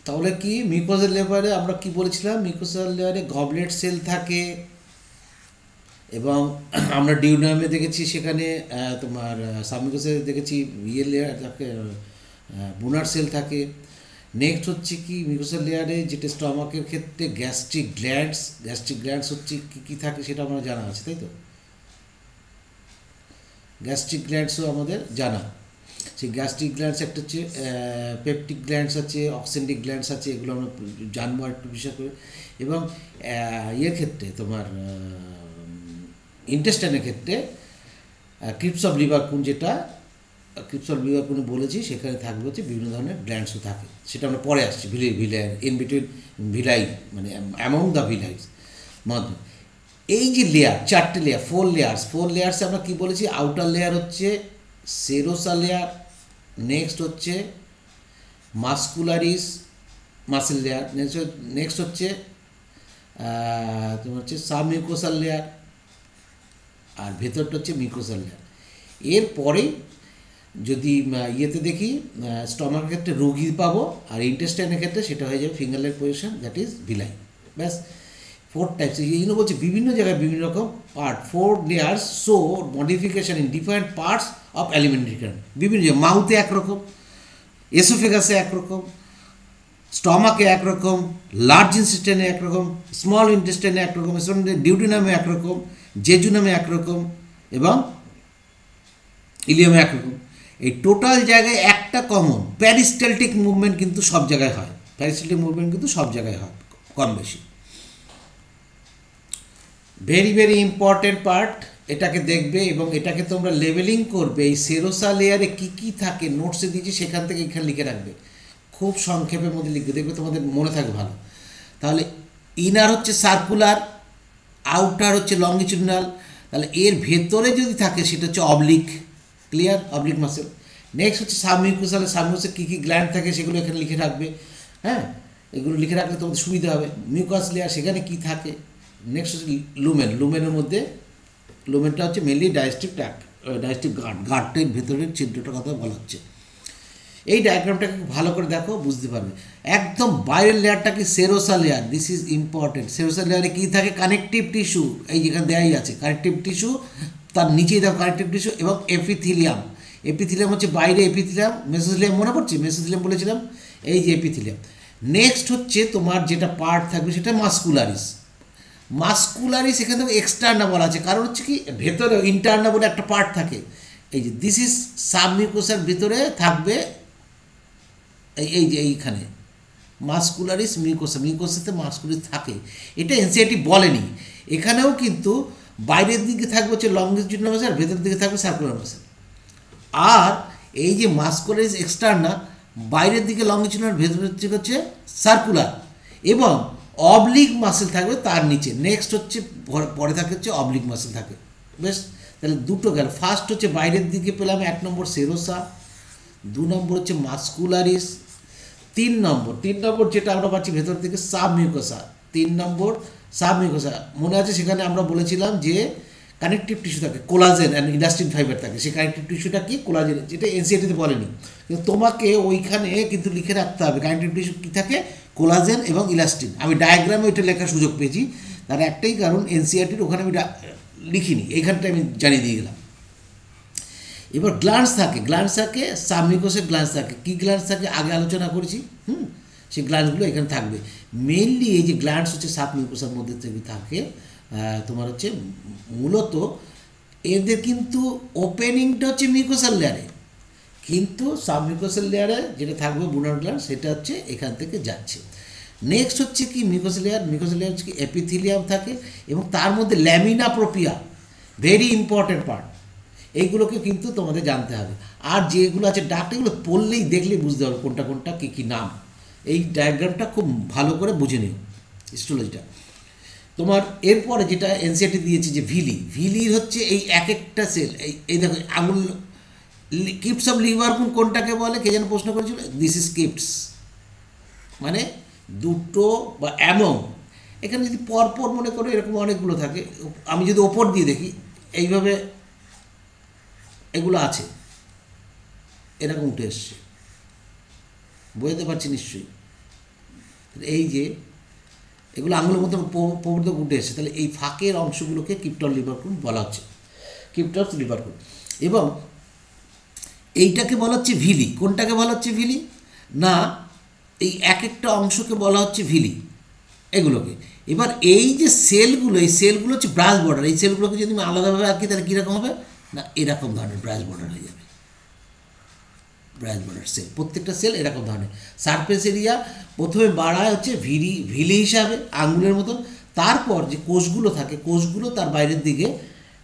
তাহলে কি মিউকোসাল লেয়ারে আমরা কি বলেছিলাম, মিউকোসাল লেয়ারে গবলেট সেল থাকে এবং আমরা ডিউডার্মে দেখেছি সেখানে তোমার সাবমিউকোসে দেখেছি ইয়ে লেয়ার থাকে, বুনার সেল থাকে। নেক্সট হচ্ছে কি মিউকোসাল লেয়ারে যেটা স্টমাকের ক্ষেত্রে গ্যাস্ট্রিক গ্ল্যান্ডস হচ্ছে কী কী থাকে সেটা আমরা জানা আছে, তাই তো? গ্যাস্ট্রিক গ্ল্যান্ডসও আমাদের জানা। সেই গ্যাস্ট্রিক গ্ল্যান্ডস একটা হচ্ছে পেপটিক গ্ল্যান্ডস আছে, অক্সেন্টিক গ্ল্যান্ডস আছে, এগুলো আমরা জানবো একটু বিষয় করে। এবং ইয়ের ক্ষেত্রে তোমার ইন্টেস্টাইনের ক্ষেত্রে ক্রিপস অফ লিভারকুন, যেটা ক্রিপস অফ লিভারকুন বলেছি, সেখানে থাকবে হচ্ছে বিভিন্ন ধরনের গ্ল্যান্ডসও থাকে, সেটা আমরা পরে আসছি। ভিলাই ইন বিটুইন ভিলাই মানে অ্যামং দ্য ভিলাইস মধ্যে এই যে লেয়ার, চারটে লেয়ার, ফোর লেয়ার্সে আমরা কী বলেছি, আউটার লেয়ার হচ্ছে সেরোসা লেয়ার, নেক্সট হচ্ছে মাস্কুলারিস মাসেল লেয়ার, নেক্সট হচ্ছে তোমার হচ্ছে সাবমিউকোসাল লেয়ার, আর ভেতরটা হচ্ছে মিউকোসাল লেয়ার। এরপরেই যদি ইয়েতে দেখি স্টমাকের ক্ষেত্রে রোগী পাবো, আর ইন্টেস্টাইনের ক্ষেত্রে সেটা হয়ে যাবে finger leg position, that is villi. ব্যাস, 4 টাইপস। এই জন্য বলছি বিভিন্ন জায়গায় বিভিন্ন রকম part, 4 layers show modification in different parts of alimentary tract. বিভিন্ন জায়গায় মাউথে একরকম, এসোফেগাসে একরকম, স্টমাকে একরকম, লার্জ ইন্টেস্টাইনে একরকম, স্মল ইন্টেস্টাইনে একরকম, ডিউডিনামে একরকম, জেজুনামে একরকম এবং ইলিয়ামে একরকম। এই টোটাল জায়গায় একটা কমন, প্যারিস্টালটিক মুভমেন্ট কিন্তু সব জায়গায় হয়, প্যারিস্টালটিক মুভমেন্ট কিন্তু সব জায়গায় হয় কম বেশি। ভেরি ভেরি ইম্পর্টেন্ট পার্ট, এটাকে দেখবে এবং এটাকে তোমরা লেভেলিং করবে। এই সেরোসা লেয়ারে কী কী থাকে নোটসে দিয়েছি, সেখান থেকে এখানে লিখে রাখবে, খুব সংক্ষেপের মধ্যে লিখবে, দেখবে তোমাদের মনে থাকবে ভালো। তাহলে ইনার হচ্ছে সার্কুলার, আউটার হচ্ছে লংগিচুডাল, তাহলে এর ভেতরে যদি থাকে সেটা হচ্ছে oblique, clear, oblique muscle. Next হচ্ছে সাবমিউকোসাল, সাবমিউকোসে কী কী গ্ল্যান্ড থাকে সেগুলো এখানে লিখে রাখবে, হ্যাঁ, এগুলো লিখে রাখলে তোমাদের সুবিধা হবে। মিউকাস লেয়ার, সেখানে কী থাকে। নেক্সট হচ্ছে লুমেনের মধ্যে, লুমেনটা হচ্ছে মেনলি ডাইজেস্টিভ গার্ডের ভেতরের ছিদ্রটার কথা বলা হচ্ছে। এই ডায়াগ্রামটাকে ভালো করে দেখো, বুঝতে পারবে। একদম বাইরের লেয়ারটা কি serosa layer, this is important. Serosa লেয়ারে কী থাকে, কানেকটিভ টিস্যু, এই যেখানে দেয়াই আছে কানেকটিভ টিস্যু, তার নিচেই দেখো কানেকটিভ টিস্যু এবং এপিথিলিয়াম। এপিথিলিয়াম হচ্ছে বাইরে, এপিথিলিয়াম, মেসোথিলিয়াম মনে পড়ছে, মেসোথিলিয়াম বলেছিলাম, এই যে এপিথিলিয়াম। নেক্সট হচ্ছে তোমার যেটা পার্ট থাকবে সেটা মাস্কুলারিস, এখানে থেকে এক্সটার্না বলা আছে, কারণ হচ্ছে কি ভেতরে ইন্টারনা বলে একটা পার্ট থাকে। এই যে দিস ইজ সাবমিউকোসার ভিতরে থাকবে, এই যে এইখানে মাস্কুলারিস মিউকোসাতে মাস্কুলারিস থাকে, এটা এনসিআরটি বলেনি। এখানেও কিন্তু বাইরের দিকে থাকবে হচ্ছে লংগিটিউডিনাল মাসেল, আর ভেতরের দিকে থাকবে সার্কুলার মাসেল। আর এই যে মাস্কুলারিস এক্সটার্না, বাইরের দিকে লংগিটিউডিনাল, ভেতরের দিকে হচ্ছে সার্কুলার, এবং অবলিক মাসেল থাকবে তার নিচে। নেক্সট হচ্ছে পরে থাকে হচ্ছে অবলিক মাসেল থাকে। বেশ, তাহলে দুটো গেল। ফার্স্ট হচ্ছে বাইরের দিকে পেলাম 1 নম্বর সেরোসা, 2 নম্বর হচ্ছে মাস্কুলারিস, 3 নম্বর যেটা আমরা পাচ্ছি ভেতর থেকে সাবমিউকোসা। 3 নম্বর সাবমিউকোসা, মনে আছে সেখানে আমরা বলেছিলাম যে কানেকটিভ টিস্যু থাকে, কোলাজেন অ্যান্ড ইলাস্টিন ফাইবার থাকে। সেই কানেকটিভ টিস্যুটা কি, কোলাজেন, যেটা এনসিআরটিতে বলেনি, কিন্তু তোমাকে ওইখানে কিন্তু লিখে রাখতে হবে কানেকটিভ টিস্যু কী থাকে, কোলাজেন এবং ইলাস্টিন। আমি ডায়াগ্রামে ওইটা লেখার সুযোগ পেয়েছি, তার একটাই কারণ এনসিআরটির ওখানে আমি লিখিনি, এইখানটা আমি জানিয়ে দিয়ে গেলাম। এবার গ্ল্যান্ডস থাকে, সাবমিউকোসের গ্ল্যান্ডস থাকে। কী গ্ল্যান্ডস থাকে আগে আলোচনা করেছি, সেই গ্ল্যান্ডসগুলো এখানে থাকবে। মেইনলি এই যে গ্ল্যান্ডস হচ্ছে সাবমিউকোসার মধ্যে থেকে থাকে, তোমার হচ্ছে মূলত এদের কিন্তু ওপেনিংটা হচ্ছে মিউকোসাল লেয়ারে, কিন্তু সাবমিউকোসাল লেয়ারে যেটা থাকবে বুনার গ্ল্যান্ড, সেটা হচ্ছে এখান থেকে যাচ্ছে। নেক্সট হচ্ছে কি মিউকোসাল লেয়ার হচ্ছে কি এপিথিলিয়াম থাকে, এবং তার মধ্যে ল্যামিনা প্রোপিয়া, ভেরি ইম্পর্টেন্ট পার্ট, এইগুলোকে কিন্তু তোমাদের জানতে হবে। আর যেগুলো আছে ডাক্ট, এগুলো পড়লেই দেখলেই বুঝতে হবে কোনটা কী কী নাম। এই ডায়াগ্রামটা খুব ভালো করে বুঝে নিও, হিস্টোলজিটা। তোমার এরপরে যেটা এনসিআরটি দিয়েছে যে ভিলির হচ্ছে এই এক একটা সেল, এই দেখো আঙুল, কিপস অফ লিভারকুন কোনটাকে বলে, কে যেন প্রশ্ন করেছিল, দিস ইজ কিপস, মানে দুটো বা অ্যামং। এখানে যদি পরপর মনে করো এরকম অনেকগুলো থাকে, আমি যদি ওপর দিয়ে দেখি এইভাবে এগুলো আছে, এরকম উঠে এসছে, বুঝতে পারছি নিশ্চয়ই। এই যে এগুলো আঙুলের মতো প্রবর্তক উঠে এসেছে, তাহলে এই ফাঁকের অংশগুলোকে ক্রিপ্টন লিভারকুল বলা হচ্ছে, ক্রিপ্টন লিভারকুল। এবং এইটাকে বলা হচ্ছে ভিলি। কোনটাকে বলা হচ্ছে ভিলি? না, এই এক একটা অংশকে বলা হচ্ছে ভিলি এগুলোকে। এবার এই যে সেলগুলো, এই সেলগুলো হচ্ছে ব্রাশ বর্ডার। এই সেলগুলোকে যদি আমি আলাদাভাবে আঁকি তাহলে কীরকম হবে? না, এরকম ধরনের ব্রাশ বর্ডার হয়ে যাবে। ব্রাশ বর্ডার সেল, প্রত্যেকটা সেল এরকম ধরনের। সারফেস এরিয়া প্রথমে বাড়ায় হচ্ছে ভিলি হিসাবে আঙুলের মতন, তারপর যে কোষগুলো থাকে কোষগুলো তার বাইরের দিকে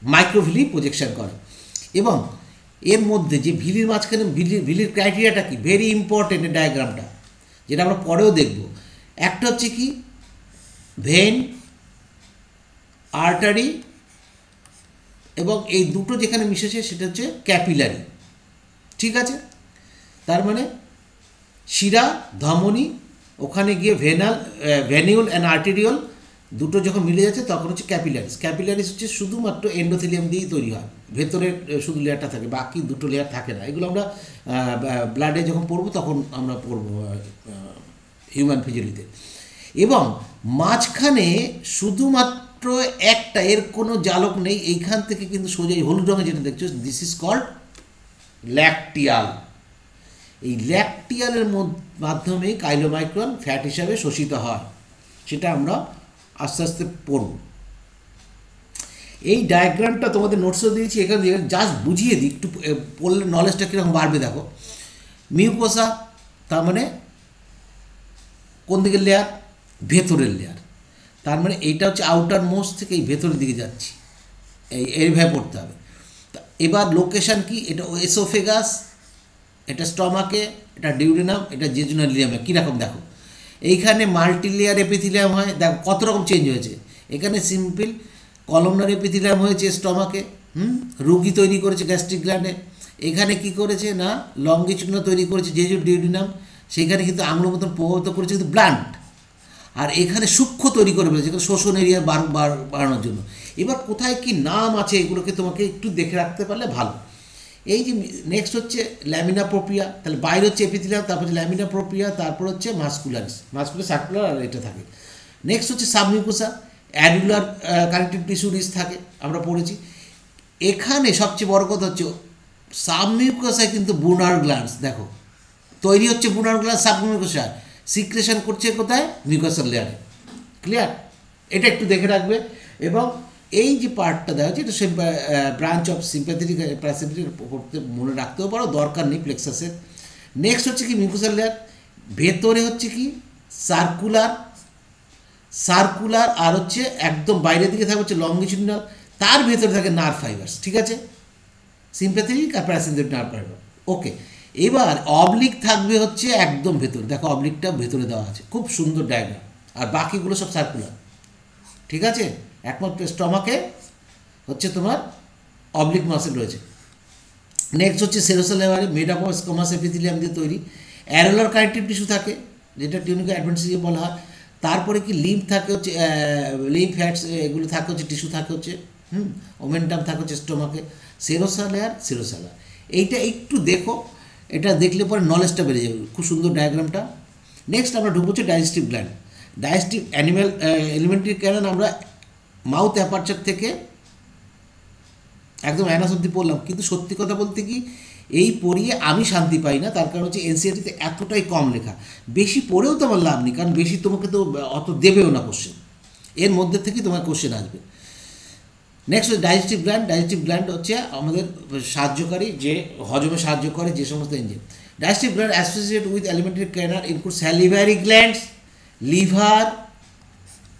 মাইক্রোভিলি প্রজেকশন করে। এবং এর মধ্যে যে ভিলির মাঝখানে ভিলির ক্রাইটেরিয়াটা কি, ভেরি ইম্পর্টেন্ট এই ডায়াগ্রামটা, যেটা আমরা পরেও দেখব। একটা হচ্ছে কি, ভেন, আর্টারি, এবং এই দুটো যেখানে মিশেছে সেটা হচ্ছে ক্যাপিলারি। ঠিক আছে, তার মানে শিরা, ধমনী, ওখানে গিয়ে ভেনিউল অ্যান্ড আর্টেরিওল দুটো যখন মিলে যাচ্ছে তখন হচ্ছে ক্যাপিলারিস। ক্যাপিলারিস হচ্ছে শুধুমাত্র এন্ডোথেলিয়াম দিয়েই তৈরি হয়, ভেতরের শুধু লেয়ারটা থাকে, বাকি দুটো লেয়ার থাকে না। এগুলো আমরা ব্লাডে যখন পড়বো তখন আমরা পড়বো হিউম্যান ফিজিওলজিতে। এবং মাঝখানে শুধুমাত্র একটা, এর কোনো জালক নেই, এইখান থেকে কিন্তু সোজাই হলুদ রঙে যেটা দেখছো, দিস ইজ কল্ড ল্যাকটিয়াল। এই ল্যাকটিয়ালের মাধ্যমে কাইলোমাইক্রন ফ্যাট হিসাবে শোষিত হয়, সেটা আমরা আস্তে আস্তে পড়ব। এই ডায়াগ্রামটা তোমাদের নোটসও দিয়েছি, এখানে জাস্ট বুঝিয়ে দিই, একটু পড়লে নলেজটা কীরকম বাড়বে। দেখো, মিউকোসা তার মানে কোন দিকের লেয়ার? ভেতরের লেয়ার। তার মানে এইটা হচ্ছে আউটার মোস্ট থেকে এই ভেতরের দিকে যাচ্ছি, এইভাবে পড়তে হবে। এবার লোকেশান কি, এটা এসোফেগাস, এটা স্টমাকে, এটা ডিউডেনাম, এটা জেজুনালিয়ামে। কীরকম দেখো, এইখানে মাল্টি লেয়ার এপিথেলিয়াম হয়, দেখো কত রকম চেঞ্জ হয়েছে। এখানে সিম্পল কলমনার এপিথেলিয়াম হয়েছে স্টমাকে, রুগী তৈরি করেছে গ্যাস্ট্রিক গ্ল্যান্ডে। এখানে কি করেছে না, লঙ্গিচুডনাল তৈরি করেছে জেজু ডিউডিনাম, সেইখানে কিন্তু আঙুলের মতন প্রভাবিত করেছে কিন্তু ব্লান্ট। আর এখানে সূক্ষ্ম তৈরি করে ফেলেছে, এখানে শোষণ এরিয়া বাড়ানোর জন্য। এবার কোথায় কি নাম আছে এগুলোকে তোমাকে একটু দেখে রাখতে পারলে ভালো। এই যে নেক্সট হচ্ছে ল্যামিনা প্রোপ্রিয়া, তাহলে বাইরে হচ্ছে এপিথেলিয়াম, তারপর হচ্ছে ল্যামিনা প্রোপ্রিয়া, তারপর হচ্ছে মাসকুলারিস, মাসকুলার সার্কুলার, আর এটা থাকে। নেক্সট হচ্ছে সাবমিউকোসা, অ্যাডুলার কানেক্টিভ টিস্যু রিচ থাকে, আমরা পড়েছি। এখানে সবচেয়ে বড় কথা হচ্ছে সাবমিউকোসায় কিন্তু বুনার গ্ল্যান্ডস, দেখো তৈরি হচ্ছে বুনার গ্ল্যান্ডস সাবমিউকোসায়, সিক্রেশন করছে কোথায়? মিউকাসাল লেয়ারে। ক্লিয়ার? এটা একটু দেখে রাখবে। এবং এই যে পার্টটা দেওয়া হচ্ছে, এটা সে ব্রাঞ্চ অফ সিম্প্যাথেটিক প্যারাসিম্প্যাথেটিক পড়তে মনে রাখতেও পারো, দরকার নেই প্লেক্সাসের। নেক্সট হচ্ছে কি, মিউকাসাল লেয়ার, ভেতরে হচ্ছে কি সার্কুলার, আর হচ্ছে একদম বাইরের দিকে থাকে হচ্ছে লঙ্গিচুডনাল, তার ভেতরে থাকে নার্ভ ফাইবার্স। ঠিক আছে, সিম্প্যাথেটিক আর প্যারাসিম্প্যাথেটিক নার্ভ ফাইবার। ওকে, এবার অবলিক থাকবে হচ্ছে একদম ভেতরে, দেখো অবলিকটা ভেতরে দেওয়া আছে, খুব সুন্দর ডায়াগ্রাম। আর বাকিগুলো সব সার্কুলার। ঠিক আছে, একমাত্র স্টমাকে হচ্ছে তোমার অবলিক মাসেল রয়েছে। নেক্সট হচ্ছে সেরোসাল লেয়ারে made up of squamous epithelium দিয়ে তৈরি, অ্যারোলার কানেক্টিভ টিস্যু থাকে, যেটা টিউনিকা অ্যাডভেন্টিস বলা হয়। তারপরে কি লিম্ফ থাকে হচ্ছে, লিম্ফ ফ্যাটস এগুলো থাকে হচ্ছে, টিস্যু থাকে হচ্ছে, ওমেন্টাম থাকে হচ্ছে স্টোমাকে। সেরোসা লেয়ার, সেরোসা লেয়ার, এইটা একটু দেখো, এটা দেখলে পরে নলেজটা বেড়ে যাবে। খুব সুন্দর ডায়াগ্রামটা। নেক্সট আমরা ঢুকবো হচ্ছে digestive gland. Digestive elementary canal আমরা মাউথ অ্যাপারচার থেকে একদম অ্যানাস অব্দি পড়লাম, কিন্তু সত্যি কথা বলতে কি এই পড়িয়ে আমি শান্তি পাই না। তার কারণ হচ্ছে এনসিইআরটিতে এতটাই কম লেখা, বেশি পড়েও তো আমার লাভ নেই, কারণ বেশি তোমাকে তো অত দেবেও না কোশ্চেন, এর মধ্যে থেকেই তোমার কোশ্চেন আসবে। নেক্সট হচ্ছে ডাইজেস্টিভ গ্ল্যান্ড। ডাইজেস্টিভ গ্ল্যান্ড হচ্ছে আমাদের সাহায্যকারী, যে হজমে সাহায্য করে যে সমস্ত enzyme. Digestive gland associated with elementary canal include salivary glands, liver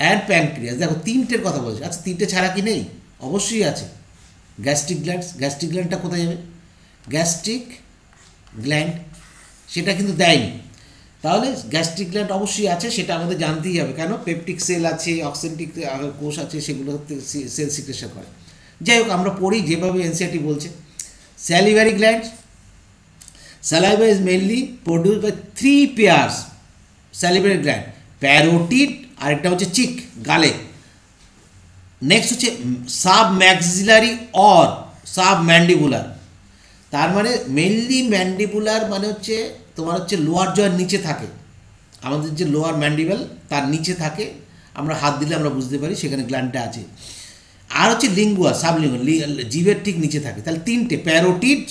and pancreas. দেখো তিনটের কথা বলছে, আচ্ছা তিনটে ছাড়া কি নেই? অবশ্যই আছে। গ্যাস্ট্রিক গ্ল্যান্ডস, গ্যাস্ট্রিক গ্ল্যান্ডটা কোথায় যাবে? গ্যাস্ট্রিক গ্ল্যান্ড সেটা কিন্তু দেয়নি, তাহলে গ্যাস্ট্রিক গ্ল্যান্ড অবশ্যই আছে, সেটা আমাদের জানতেই হবে। কেন? পেপটিক সেল আছে, অক্সেন্টিক কোষ আছে, সেগুলো সেল সিক্রেশন করে। যাই হোক, আমরা পড়ি যেভাবে এনসিইআরটি বলছে। Salivary gland, saliva is mainly produce by 3 pairs salivary gland, parotid, আরেকটা হচ্ছে চিক গালে। নেক্সট হচ্ছে sub maxillary or sub mandibular, তার মানে মেনলি ম্যান্ডিবুলার মানে হচ্ছে তোমার হচ্ছে লোয়ার জয়ের নিচে থাকে, আমাদের যে লোয়ার ম্যান্ডিবেল তার নিচে থাকে, আমরা হাত দিলে আমরা বুঝতে পারি সেখানে গ্ল্যান্ডটা আছে। আর হচ্ছে লিঙ্গুয়া, সাবলিঙ্গুয়াল, জিভের ঠিক নিচে থাকে। তাহলে তিনটে, প্যারোটিড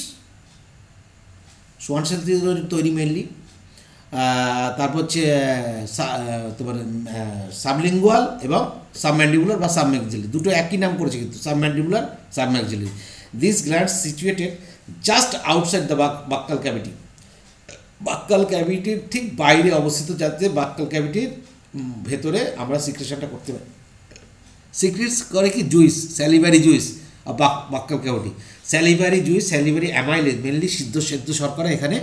সোয়ান সেল দিয়ে তৈরি মেনলি, তারপর হচ্ছে তোমার সাবলিঙ্গুয়াল এবং সাবম্যান্ডিবুলার বা সাবম্যাক্সিলারি, দুটো একই নাম করেছে কিন্তু, submandibular, submaxillary. This glands situated just outside the buccal cavity, buccal ক্যাভিটির ঠিক বাইরে অবস্থিত, যাতে বাক্কাল ক্যাভিটির ভেতরে আমরা সিক্রেশনটা করতে পারি। সিক্রেটস করে কি juice, salivary juice buccal cavity, salivary juice, salivary amylase, mainly সেদ্ধ শর্করা এখানে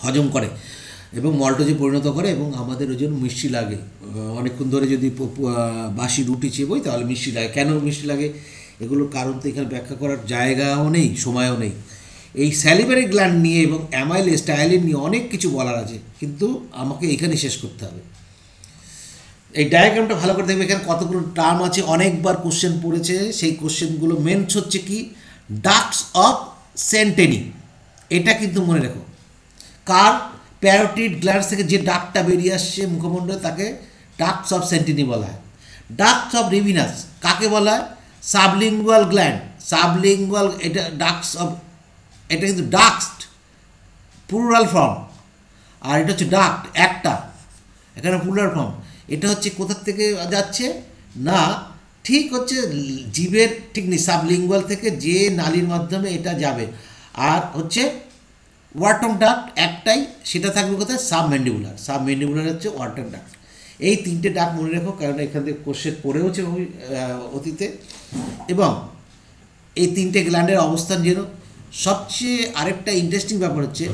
হজম করে এবং মল্টোজে পরিণত করে, এবং আমাদের ওই জন্য মিষ্টি লাগে। অনেকক্ষণ ধরে যদি বাসি রুটি চেবোই তাহলে মিষ্টি লাগে। কেন মিষ্টি লাগে এগুলোর কারণ তো এখানে ব্যাখ্যা করার জায়গাও নেই, সময়ও নেই। এই স্যালিভারি গ্ল্যান্ড নিয়ে এবং অ্যামাইলেজ, টায়ালিন নিয়ে অনেক কিছু বলার আছে, কিন্তু আমাকে এখানে শেষ করতে হবে। এই ডায়াগ্রামটা ভালো করে দেখবে, এখানে কতগুলো টার্ম আছে, অনেকবার কোশ্চেন পড়েছে। সেই কোশ্চেনগুলো মেনস হচ্ছে কি, ডাক্টস অফ সেন্টেনি, এটা কিন্তু মনে রেখো। কার প্যারোটিড গ্ল্যান্ডস থেকে যে ডাকটা বেরিয়ে আসছে মুখমণ্ডলে তাকে ডাক্টস অফ সেন্টেনি বলা হয়। ডাক্টস অফ রিভিনাস কাকে বলা হয়, সাবলিঙ্গুয়াল গ্ল্যান্ড, সাবলিঙ্গুয়াল, এটা ডাক্টস অফ, এটা কিন্তু ডাক্ট প্লুরাল ফর্ম, আর এটা হচ্ছে ডাক্ট একটা, এখানে প্লুরাল ফর্ম। এটা হচ্ছে কোথার থেকে যাচ্ছে না, ঠিক হচ্ছে জিভের ঠিক নেই, সাবলিঙ্গুয়াল থেকে যে নালীর মাধ্যমে এটা যাবে। আর হচ্ছে ওয়ার্টন ডাক্ট একটাই, সেটা থাকবে কোথায়, সাবম্যান্ডিবুলার, সাবম্যান্ডিবুলার হচ্ছে ওয়ার্টন ডাক্ট। এই তিনটে ডাক্ট মনে রেখো, কারণ এখান থেকে কোশ্চেন পড়েওছে অতীতে। এবং এই তিনটে গ্ল্যান্ডের অবস্থান যেন। সবচেয়ে আরেকটা ইন্টারেস্টিং ব্যাপার হচ্ছে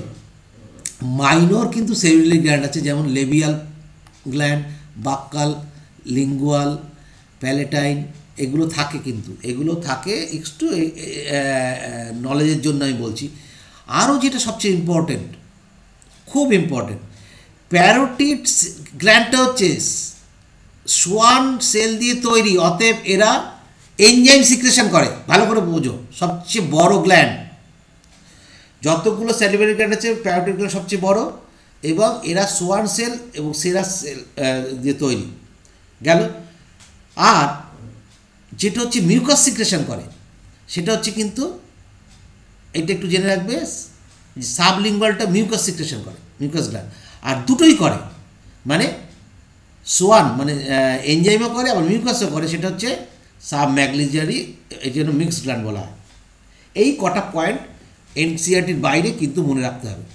মাইনর কিন্তু সেলুলারি গ্ল্যান্ড আছে, যেমন লেবিয়াল গ্ল্যান্ড, বাক্কাল, লিঙ্গুয়াল, প্যালেটাইন, এগুলো থাকে, কিন্তু এগুলো থাকে একটু নলেজের জন্য আমি বলছি। আরও যেটা সবচেয়ে ইম্পর্টেন্ট, খুব ইম্পর্টেন্ট, প্যারোটিড গ্ল্যান্ডটা হচ্ছে সোয়ান সেল দিয়ে তৈরি, অতএব এরা এনজাইম সিক্রেশন করে, ভালো করে বোঝো। সবচেয়ে বড় গ্ল্যান্ড, যতগুলো স্যালিভারি গ্ল্যান্ড আছে প্যারোটিড গ্ল্যান্ড সবচেয়ে বড়, এবং এরা সোয়ান সেল এবং সেরাস সেল দিয়ে তৈরি গেল। আর যেটা হচ্ছে মিউকাস সিক্রেশন করে সেটা হচ্ছে কিন্তু, এটা একটু জেনে রাখবে, সাবলিঙ্গুয়ালটা মিউকাস সিক্রেশন করে, মিউকাস গ্ল্যান্ড। আর দুটোই করে, মানে সোয়ান মানে এনজাইমও করে আবার মিউকাসও করে, সেটা হচ্ছে সাবম্যাগলিজারি, এই জন্য মিক্সড গ্ল্যান্ড বলা হয়। এই কটা পয়েন্ট এনসিইআরটির বাইরে কিন্তু মনে রাখতে হবে।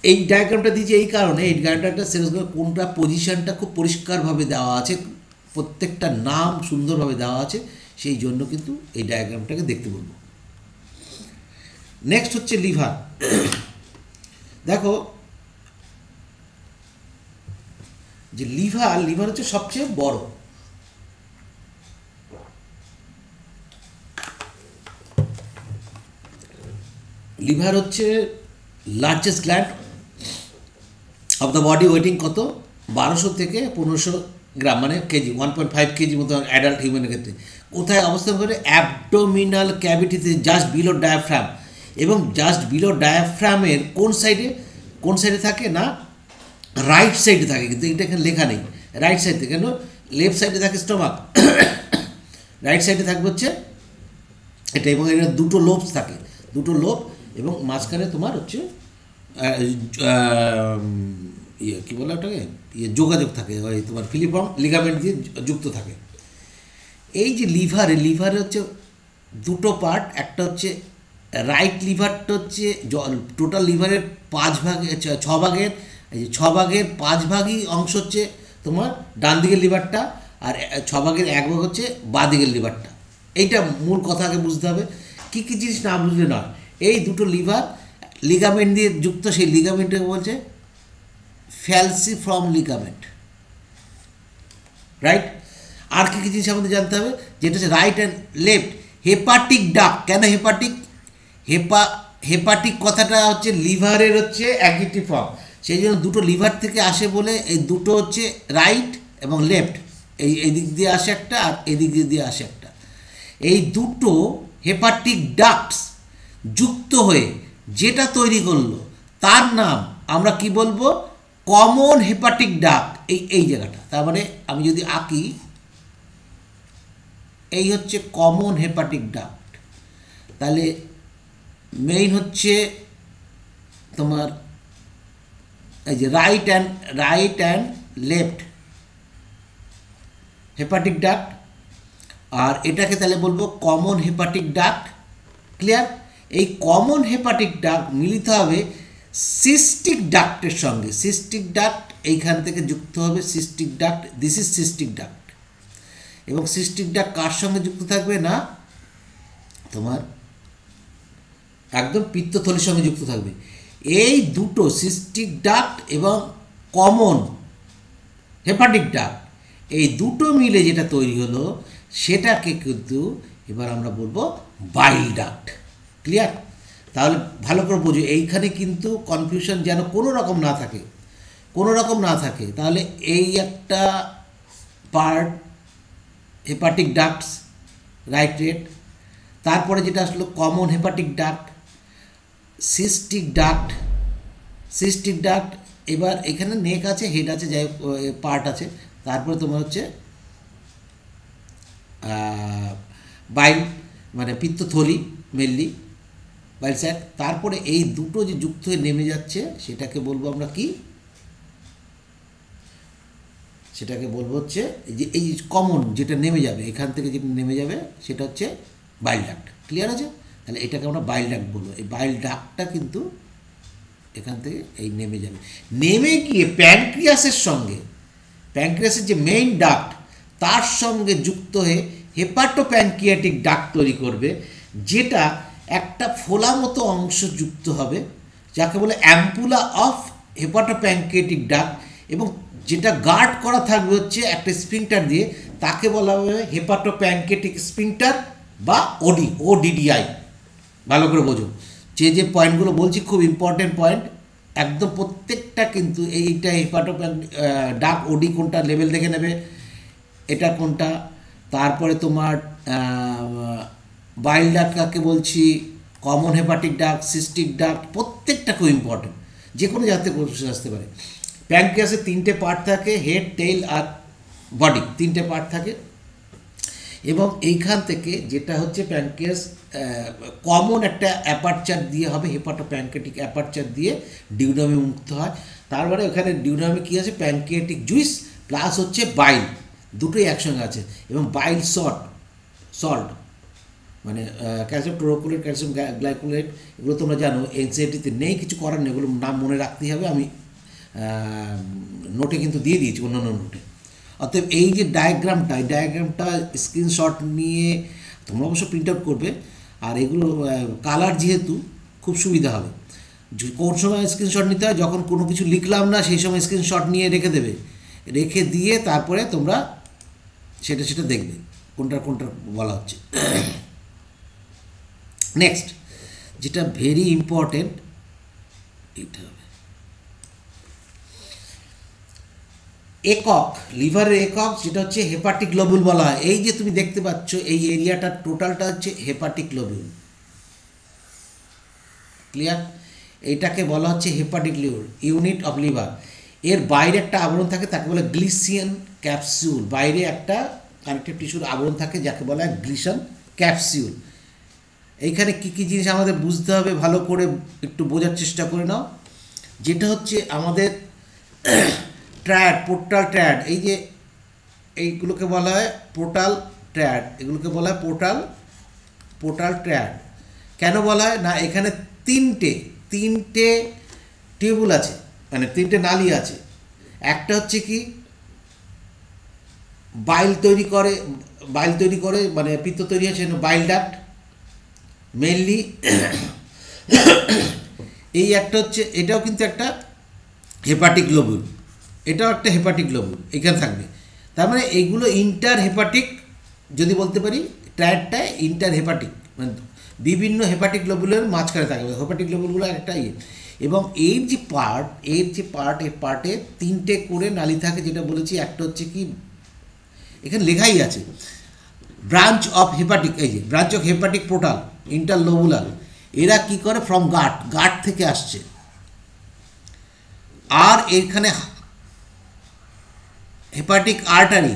এই ডায়াগ্রামটা দিয়েছি এই কারণে, এই ডায়াগ্রামটা সেলসগুলো কোনটা পজিশনটা খুব পরিষ্কারভাবে দেওয়া আছে, প্রত্যেকটা নাম সুন্দরভাবে দেওয়া আছে, সেই জন্য কিন্তু এই ডায়াগ্রামটাকে দেখতে বলবো। নেক্সট হচ্ছে লিভার। দেখো যে লিভার হচ্ছে সবচেয়ে বড়, লিভার হচ্ছে largest gland of the body, waiting কত 1200 থেকে 1500 গ্রাম, মানে কেজি, 1.5 কেজি মতো অ্যাডাল্ট হিউম্যানের ক্ষেত্রে। কোথায় অবস্থান করে, অ্যাবডোমিনাল ক্যাভিটিতে, জাস্ট বিলো ডায়াফ্রাম, এবং জাস্ট বিলো ডায়াফ্রামের কোন সাইডে থাকে না, রাইট সাইডে থাকে, কিন্তু এটা এখানে লেখা নেই রাইট সাইডে, কেন লেফট সাইডে থাকে স্টোমাক, রাইট সাইডে থাকবে হচ্ছে এটা, এবং এর দুটো লোবস থাকে, দুটো লোব, এবং মাঝখানে তোমার হচ্ছে কী বলে ওটাকে, যোগাযোগ থাকে, ওই তোমার ফিলিফর্ম লিগামেন্ট দিয়ে যুক্ত থাকে। এই যে লিভারে হচ্ছে দুটো পার্ট, একটা হচ্ছে রাইট লিভারটা হচ্ছে টোটাল লিভারের 6 ভাগের 5 ভাগই অংশ হচ্ছে তোমার ডান দিকের লিভারটা, আর 6 ভাগের 1 ভাগ হচ্ছে বাঁ দিকের লিভারটা। এইটা মূল কথা আগে বুঝতে হবে, কী কী জিনিস না বুঝলে নয়। এই দুটো লিভার লিগামেন্ট দিয়ে যুক্ত, সেই লিগামেন্টকে বলছে ফ্যালসিফর্ম লিগামেন্ট, রাইট। আর কী কী জিনিস আমাদের জানতে হবে, যেটা হচ্ছে right and left. Hepatic duct, কেন হেপাটিক কথাটা হচ্ছে লিভারের হচ্ছে অ্যাডজেক্টিভ ফর্ম, সেই জন্য দুটো লিভার থেকে আসে বলে এই দুটো হচ্ছে রাইট এবং লেফট, এই দিক দিয়ে আসে একটা আর এদিক দিয়ে আসে একটা। এই দুটো হেপাটিক ডাক্টস যুক্ত হয়ে যেটা তৈরি করলো তার নাম আমরা কি বলবো, কমন হেপাটিক ডাক, এই জায়গাটা। তার মানে আমি যদি আঁকি, এই হচ্ছে কমন হেপাটিক ডাক। তাহলে মেইন হচ্ছে তোমার এই যে right and left hepatic duct, আর এটাকে তাহলে বলবো কমন হেপাটিক ডাক্ট। ক্লিয়ার? এই কমন হেপাটিক ডাক্ট মিলিত হবে সিস্টিক ডাক্টের সঙ্গে। সিস্টিক ডাক্ট এইখান থেকে যুক্ত হবে cystic duct, this is cystic duct. এবং সিস্টিক ডাক্ট কার সঙ্গে যুক্ত থাকবে না, তোমার একদম পিত্তথলির সঙ্গে যুক্ত থাকবে। এই দুটো সিস্টিক ডাক্ট এবং কমন হেপাটিক ডাক্ট, এই দুটো মিলে যেটা তৈরি হলো সেটাকে কিন্তু এবার আমরা বলবো বাইল ডাক্ট। ক্লিয়ার? তাহলে ভালো করে বোঝো, এইখানে কিন্তু কনফিউশন যেন কোনো রকম না থাকে। তাহলে এই একটা part hepatic ducts, right rate. তারপরে যেটা আসলো common hepatic duct, cystic duct. এবার এখানে নেক আছে, হেড আছে, যাই পার্ট আছে। তারপরে তোমার হচ্ছে বাইল, মানে পিত্তথলি মেনলি, বাইল স্যাক। তারপরে এই দুটো যে যুক্ত হয়ে নেমে যাচ্ছে সেটাকে বলবো আমরা কি, সেটাকে বলবো হচ্ছে যে এই কমন যেটা নেমে যাবে, এখান থেকে যেটা নেমে যাবে সেটা হচ্ছে বাইল ডাক্ট। ক্লিয়ার আছে? তাহলে এটাকে আমরা বাইল ডাক্ট বলবো। এই বাইল ডাক্টটা কিন্তু এখান থেকে এই নেমে যাবে, নেমে গিয়ে প্যানক্রিয়াসের যে মেইন ডাক্ট তার সঙ্গে যুক্ত হয়ে হেপাটোপ্যানক্রিয়াটিক ডাক্ট তৈরি করবে, যেটা একটা ফোলা মতো অংশ যুক্ত হবে, যাকে বলে অ্যাম্পুলা অফ হেপাটোপ্যানক্রিয়াটিক ডাক্ট, এবং যেটা গার্ড করা থাকবে হচ্ছে একটা স্ফিংটার দিয়ে, তাকে বলা হবে হেপাটোপ্যানক্রিয়াটিক স্ফিংটার বা ওডিডিআই। ভালো করে বোঝো, যে পয়েন্টগুলো বলছি খুব ইম্পর্টেন্ট পয়েন্ট, একদম প্রত্যেকটা কিন্তু এইটা হেপাটোপ্যান ডাক, ওডি কোনটা লেভেল দেখে নেবে, এটা কোনটা। তারপরে তোমার বাইল ডাক্ট কাকে বলছি, common hepatic duct, cystic duct, প্রত্যেকটা খুব ইম্পর্টেন্ট, যে কোনো জায়গাতে কোশ্চেন আসতে পারে। প্যানক্রিয়াসের 3টে পার্ট থাকে, হেড, টেইল আর বডি, 3টে পার্ট থাকে। এবং এইখান থেকে যেটা হচ্ছে প্যানক্রিয়াস কমন একটা অ্যাপারচার দিয়ে হবে, হেপাটোপ্যানক্রিয়াটিক অ্যাপারচার দিয়ে ডিউডামে মুক্ত হয়। তারপরে ওখানে ডিউডামে কী আছে, প্যানক্রিয়াটিক জুইস প্লাস হচ্ছে বাইল, দুটোই একসঙ্গে আছে। এবং বাইল সল্ট মানে ক্যালসিয়াম ক্লোরোকুলেট, ক্যালসিয়াম গ্লাইকোলেট, এগুলো তোমরা জানো, এনসিইআরটিতে নেই, কিছু করার নেই, এগুলো নাম মনে রাখতেই হবে। আমি নোটে কিন্তু দিয়ে দিয়েছি, অন্যান্য নোটে। অতএব এই যে ডায়াগ্রামটা স্ক্রিনশট নিয়ে তোমরা অবশ্য প্রিন্ট আউট করবে, আর এগুলো কালার যেহেতু খুব সুবিধা হবে। কোন সময় স্ক্রিনশট নিতে হয়, যখন কোনো কিছু লিখলাম না সেই সময় স্ক্রিনশট নিয়ে রেখে দেবে, রেখে দিয়ে তারপরে তোমরা সেটা দেখবে কোনটা বলা হচ্ছে। নেক্সট যেটা ভেরি ইম্পর্টেন্ট, এটা হবে একক, লিভারের একক, যেটা হচ্ছে হেপাটিক লোবুল বলা হয়। এই যে তুমি দেখতে পাচ্ছ এই এরিয়াটা টোটালটা হচ্ছে হেপাটিক লোবুল। ক্লিয়ার? এইটাকে বলা হচ্ছে hepatic liver, unit of liver. এর বাইরে একটা আবরণ থাকে, তাকে বলে গ্লিসিয়ান ক্যাপসিউল। বাইরে একটা কানেকটিভ টিস্যুর আবরণ থাকে, যাকে বলা হয় গ্লিসিয়ান ক্যাপসিউল। এইখানে কী কী জিনিস আমাদের বুঝতে হবে, ভালো করে একটু বোঝার চেষ্টা করে নাও। যেটা হচ্ছে আমাদের ট্র্যাড, পোর্টাল ট্র্যাড, এই যে এইগুলোকে বলা হয় পোর্টাল ট্র্যাড, এগুলোকে বলা হয় পোর্টাল ট্র্যাড। কেন বলা হয় না, এখানে তিনটে টিউবুল আছে, মানে 3টে নালী আছে। একটা হচ্ছে কি বাইল তৈরি করে, মানে পিত্ত তৈরি হচ্ছে বাইল ডাক্ট মেনলি। এই একটা হচ্ছে, এটাও কিন্তু একটা হেপাটিক লোবুল, এটাও একটা হেপাটিক লোবুল এখানে থাকবে। তার মানে এইগুলো ইন্টার হেপাটিক, যদি বলতে পারি ট্র্যাডটা ইন্টার হেপাটিক, মানে বিভিন্ন হেপাটিক লোবুলের মাঝখানে থাকবে হেপাটিক লোবুলগুলো একটা ইয়ে। এবং এর পার্টে 3টে করে নালী থাকে, যেটা বলেছি। একটা হচ্ছে কি, এখানে লেখাই আছে ব্রাঞ্চ অফ হেপাটিক, এই যে branch of hepatic portal interlobular. এরা কি করে, ফ্রম গাট থেকে আসছে। আর এখানে হেপাটিক আর্টারি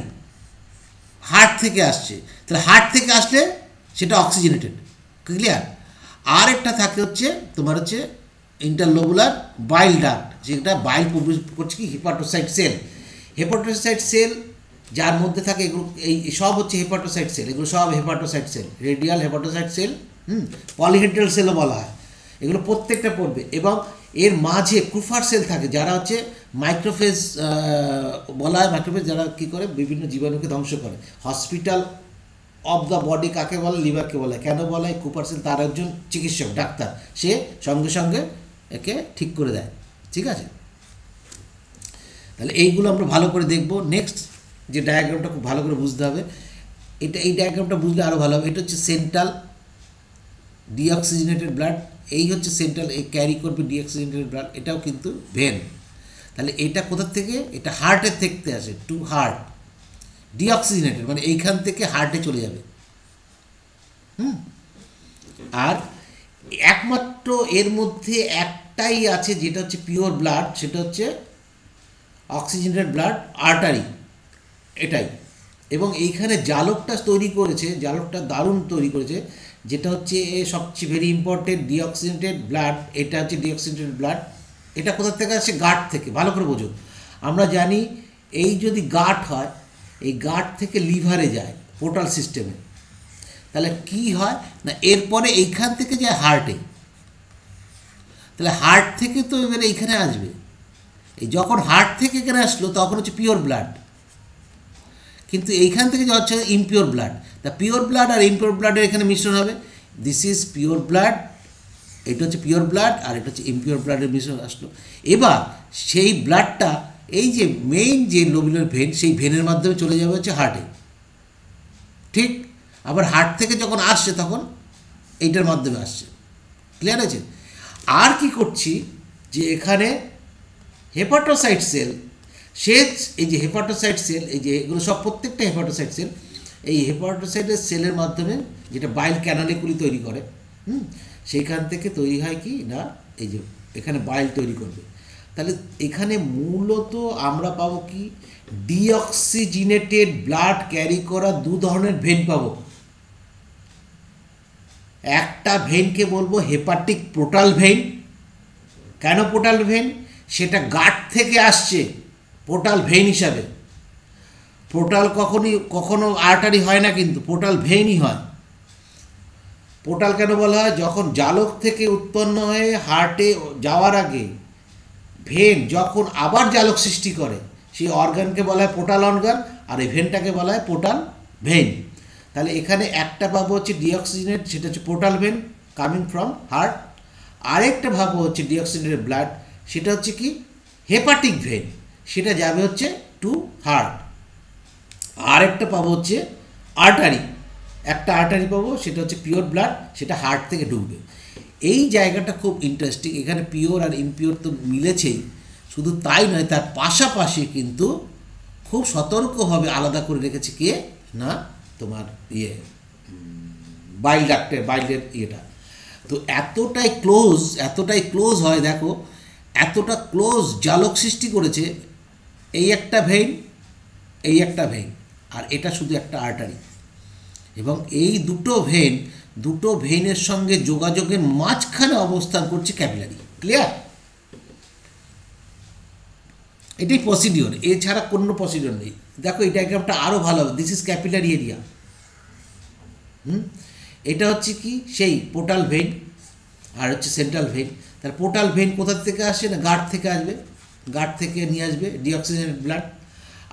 হার্ট থেকে আসছে, তাহলে হার্ট থেকে আসলে সেটা অক্সিজেনেটেড, ক্লিয়ার। আর একটা থাকে হচ্ছে তোমার হচ্ছে ইন্টারলোবুলার বাইল ডাক্ট, যেটা বাইল প্রডিউস করছে কি হেপাটোসাইট সেল। হেপাটোসাইট সেল যার মধ্যে থাকে এগুলো, এই সব হচ্ছে হেপাটোসাইট সেল, এগুলো সব hepatocyte cell, radial hepatocyte cell, polyhedral সেলও বলা হয়, এগুলো প্রত্যেকটা পড়বে। এবং এর মাঝে কুফার সেল থাকে, যারা হচ্ছে মাইক্রোফেজ বলা হয়, মাইক্রোফেজ যারা কী করে বিভিন্ন জীবাণুকে ধ্বংস করে। হসপিটাল অফ দ্য বডি কাকে বলে, লিভারকে বলে। কেন বলা হয়? কুপার সেল তার একজন চিকিৎসক, ডাক্তার, সে সঙ্গে সঙ্গে একে ঠিক করে দেয়, ঠিক আছে। তাহলে এইগুলো আমরা ভালো করে দেখব। নেক্সট যে ডায়াগ্রামটা খুব ভালো করে বুঝতে হবে, এই ডায়াগ্রামটা বুঝলে আরও ভালো হবে। এটা হচ্ছে সেন্ট্রাল ডিঅক্সিজেনেটেড ব্লাড, এই হচ্ছে সেন্ট্রাল, এই ক্যারি করবে ডিঅক্সিজেনেটেড ব্লাড, এটাও কিন্তু ভেন। তাহলে এটা কোথার থেকে? এটা হার্টের থেকে আসে, টু হার্ট। ডিঅক্সিজেনেটেড মানে এইখান থেকে হার্টে চলে যাবে। আর একমাত্র এর মধ্যে একটাই আছে যেটা হচ্ছে পিওর ব্লাড, সেটা হচ্ছে অক্সিজেনেটেড ব্লাড আর্টারি, এটাই। এবং এইখানে জালকটা তৈরি করেছে, জালকটা দারুণ তৈরি করেছে, যেটা হচ্ছে সবচেয়ে ভেরি ইম্পর্টেন্ট ডিঅক্সিজেনেটেড ব্লাড। এটা হচ্ছে ডিঅক্সিজেনেটেড ব্লাড, এটা কোথা থেকে আসে? গার্ড থেকে। ভালো করে বোঝো, আমরা জানি এই যদি গার্ড হয়, এই গার্ড থেকে লিভারে যায় পোর্টাল সিস্টেমে, তাহলে কি হয় না এরপরে এইখান থেকে যায় হার্টে, তাহলে হার্ট থেকে তো এবারে এইখানে আসবে। এই যখন হার্ট থেকে এখানে আসলো তখন হচ্ছে পিওর ব্লাড, কিন্তু এইখান থেকে যা হচ্ছে ইমপিওর ব্লাড। তা পিওর ব্লাড আর ইমপিওর ব্লাডের এখানে মিশ্রণ হবে। দিস ইজ পিওর ব্লাড, এটা হচ্ছে পিওর ব্লাড, আর এটা হচ্ছে ইমপিওর ব্লাডের মিশ্রণ আসলো। এবার সেই ব্লাডটা এই যে মেইন যে লোবুলার ভেন, সেই ভেনের মাধ্যমে চলে যাবে হচ্ছে হার্টে, ঠিক। আবার হার্ট থেকে যখন আসছে তখন এইটার মাধ্যমে আসছে, ক্লিয়ার আছে। আর কি করছি যে এখানে হেপাটোসাইট সেল, এই যে হেপাটোসাইট সেল, এই যে এগুলো সব প্রত্যেকটা হেপাটোসাইট সেল, এই হেপাটোসাইটের সেলের মাধ্যমে যেটা বাইল ক্যানালিকুলি তৈরি করে, সেইখান থেকে তৈরি হয় কি না, এই যে এখানে বাইল তৈরি করবে। তাহলে এখানে মূলত আমরা পাবো কি, ডিঅক্সিজেনেটেড ব্লাড ক্যারি করা দু ধরনের ভেন পাবো। একটা ভেনকে বলবো হেপাটিক পোর্টাল ভেন। কেন পোর্টাল ভেন? সেটা গার্ড থেকে আসছে পোর্টাল ভেন হিসাবে। পোর্টাল কখনো আর্টারি হয় না, কিন্তু পোর্টাল ভেনই হয়। পোর্টাল কেন বলা হয়? যখন জালক থেকে উৎপন্ন হয়ে হার্টে যাওয়ার আগে ভেন যখন আবার জালক সৃষ্টি করে, সেই অর্গানকে বলা হয় পোর্টাল অর্গান, আর এই ভেনটাকে বলা হয় পোর্টাল ভেন। তাহলে এখানে একটা ভাবো হচ্ছে ডিঅক্সিজেনেট, সেটা হচ্ছে portal when coming from heart. আরেকটা ভাবো হচ্ছে ডিঅক্সিজেনেটেড ব্লাড, সেটা হচ্ছে কি হেপাটিক ভেন, সেটা যাবে হচ্ছে টু হার্ট। আরেকটা পাবো হচ্ছে আর্টারি, একটা আর্টারি পাবো, সেটা হচ্ছে পিওর ব্লাড, সেটা হার্ট থেকে ঢুকবে। এই জায়গাটা খুব ইন্টারেস্টিং। এখানে পিওর আর ইমপিওর তো মিলেছেই, শুধু তাই নয়, তার পাশাপাশি কিন্তু খুব সতর্কভাবে আলাদা করে রেখেছে কে না, তোমার বাইল ডাক্টের, বাইলের ইয়েটা। তো এতটাই ক্লোজ হয়, দেখো এতটা ক্লোজ জালক সৃষ্টি করেছে। এই একটা ভেইন, এই একটা ভেইন, আর এটা শুধু একটা আর্টারি। এবং এই দুটো ভেইনের সঙ্গে যোগাযোগের মাঝখানে অবস্থান করছে ক্যাপিলারি, ক্লিয়ার। এটাই প্রসিডিওর, এছাড়া কোনো প্রসিডিওর নেই। দেখো এই ডায়াগ্রামটা আরও ভালো হবে। This is capillary area. এটা হচ্ছে কি সেই পোর্টাল ভেইন, আর হচ্ছে সেন্ট্রাল ভেইন। তার পোর্টাল ভেইন কোথা থেকে আসে না, গার্ড থেকে আসবে, গার্ড থেকে নিয়ে আসবে ডিঅক্সিজেনেটেড ব্লাড।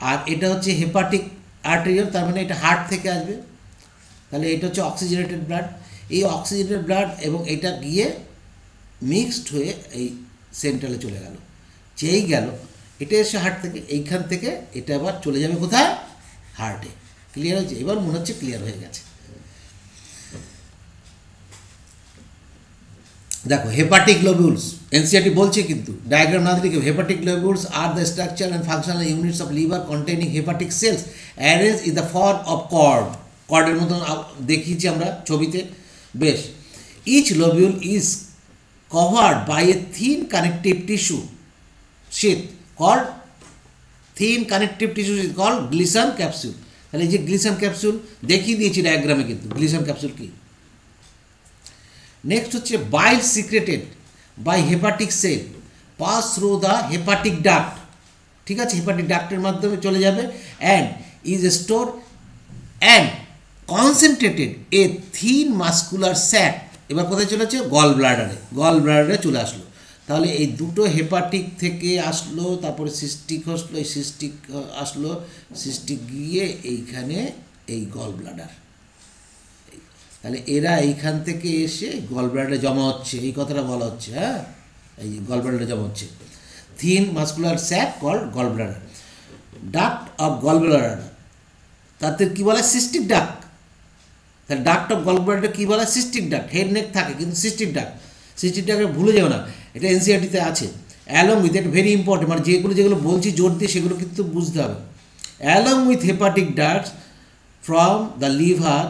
আর এটা হচ্ছে হেপাটিক আর্টেরিয়াল, তার মানে এটা হার্ট থেকে আসবে। তাহলে এটা হচ্ছে অক্সিজেনেটেড ব্লাড। এই অক্সিজেনেটেড ব্লাড এবং এটা গিয়ে মিক্সড হয়ে এই সেন্ট্রালে চলে গেল, যেই গেল এটা এসে হার্ট থেকে, এইখান থেকে এটা আবার চলে যাবে কোথায়, হার্টে। ক্লিয়ার হয়েছে? এবার মনে হচ্ছে ক্লিয়ার হয়ে গেছে। দেখো হেপাটিক লোবিউলস, এনসিআরটি বলছে কিন্তু ডায়াগ্রাম না দিলে, হেপাটিক লোবিউলস আর the structure and functional units of liver containing hepatic cells arrange in the form of কর্ডের মতন দেখিয়েছি আমরা ছবিতে। বেশ, each lobule is covered by a thin connective tissue, sheath called thin connective tissue is called Gleason capsule. তাহলে এই যে Gleason capsule দেখিয়ে দিয়েছি ডায়াগ্রামে, কিন্তু Gleason capsule কি। নেক্সট হচ্ছে bile secreted by hepatic cell pass through the hepatic duct, ঠিক আছে, হেপাটিক ডাক্টের মাধ্যমে চলে যাবে and is store and concentrated a thin muscular sac. এবার কোথায় চলেছে? গল ব্লাডারে চলে আসলো। তাহলে এই দুটো হেপাটিক থেকে আসলো, তারপরে সিস্টিক আসলো, এই সিস্টিক আসলো, সিস্টিক গিয়ে এইখানে এই গল ব্লাডার, তাহলে এরা এইখান থেকে এসে গল ব্লাডারে জমা হচ্ছে, এই কথাটা বলা হচ্ছে। হ্যাঁ, এই গল ব্লাডারে জমা হচ্ছে। Thin muscular sec called gall bladder. Duct of gall bladder তাদের কী বলে? Cystic duct. তাহলে ডাক্ট অফ গল ব্লাডার কী বলে? Cystic duct. হেড নেক থাকে কিন্তু সিস্টিক ডাক্ট। সিস্টিক ডাক্ট ভুলে যাও না, এটা এনসিআরটিতে আছে। অ্যালং উইথ, এটা ভেরি ইম্পর্টেন্ট, মানে যেগুলো বলছি জোর দিয়ে সেগুলো কিন্তু বুঝতে হবে। Along with hepatic ducts from the liver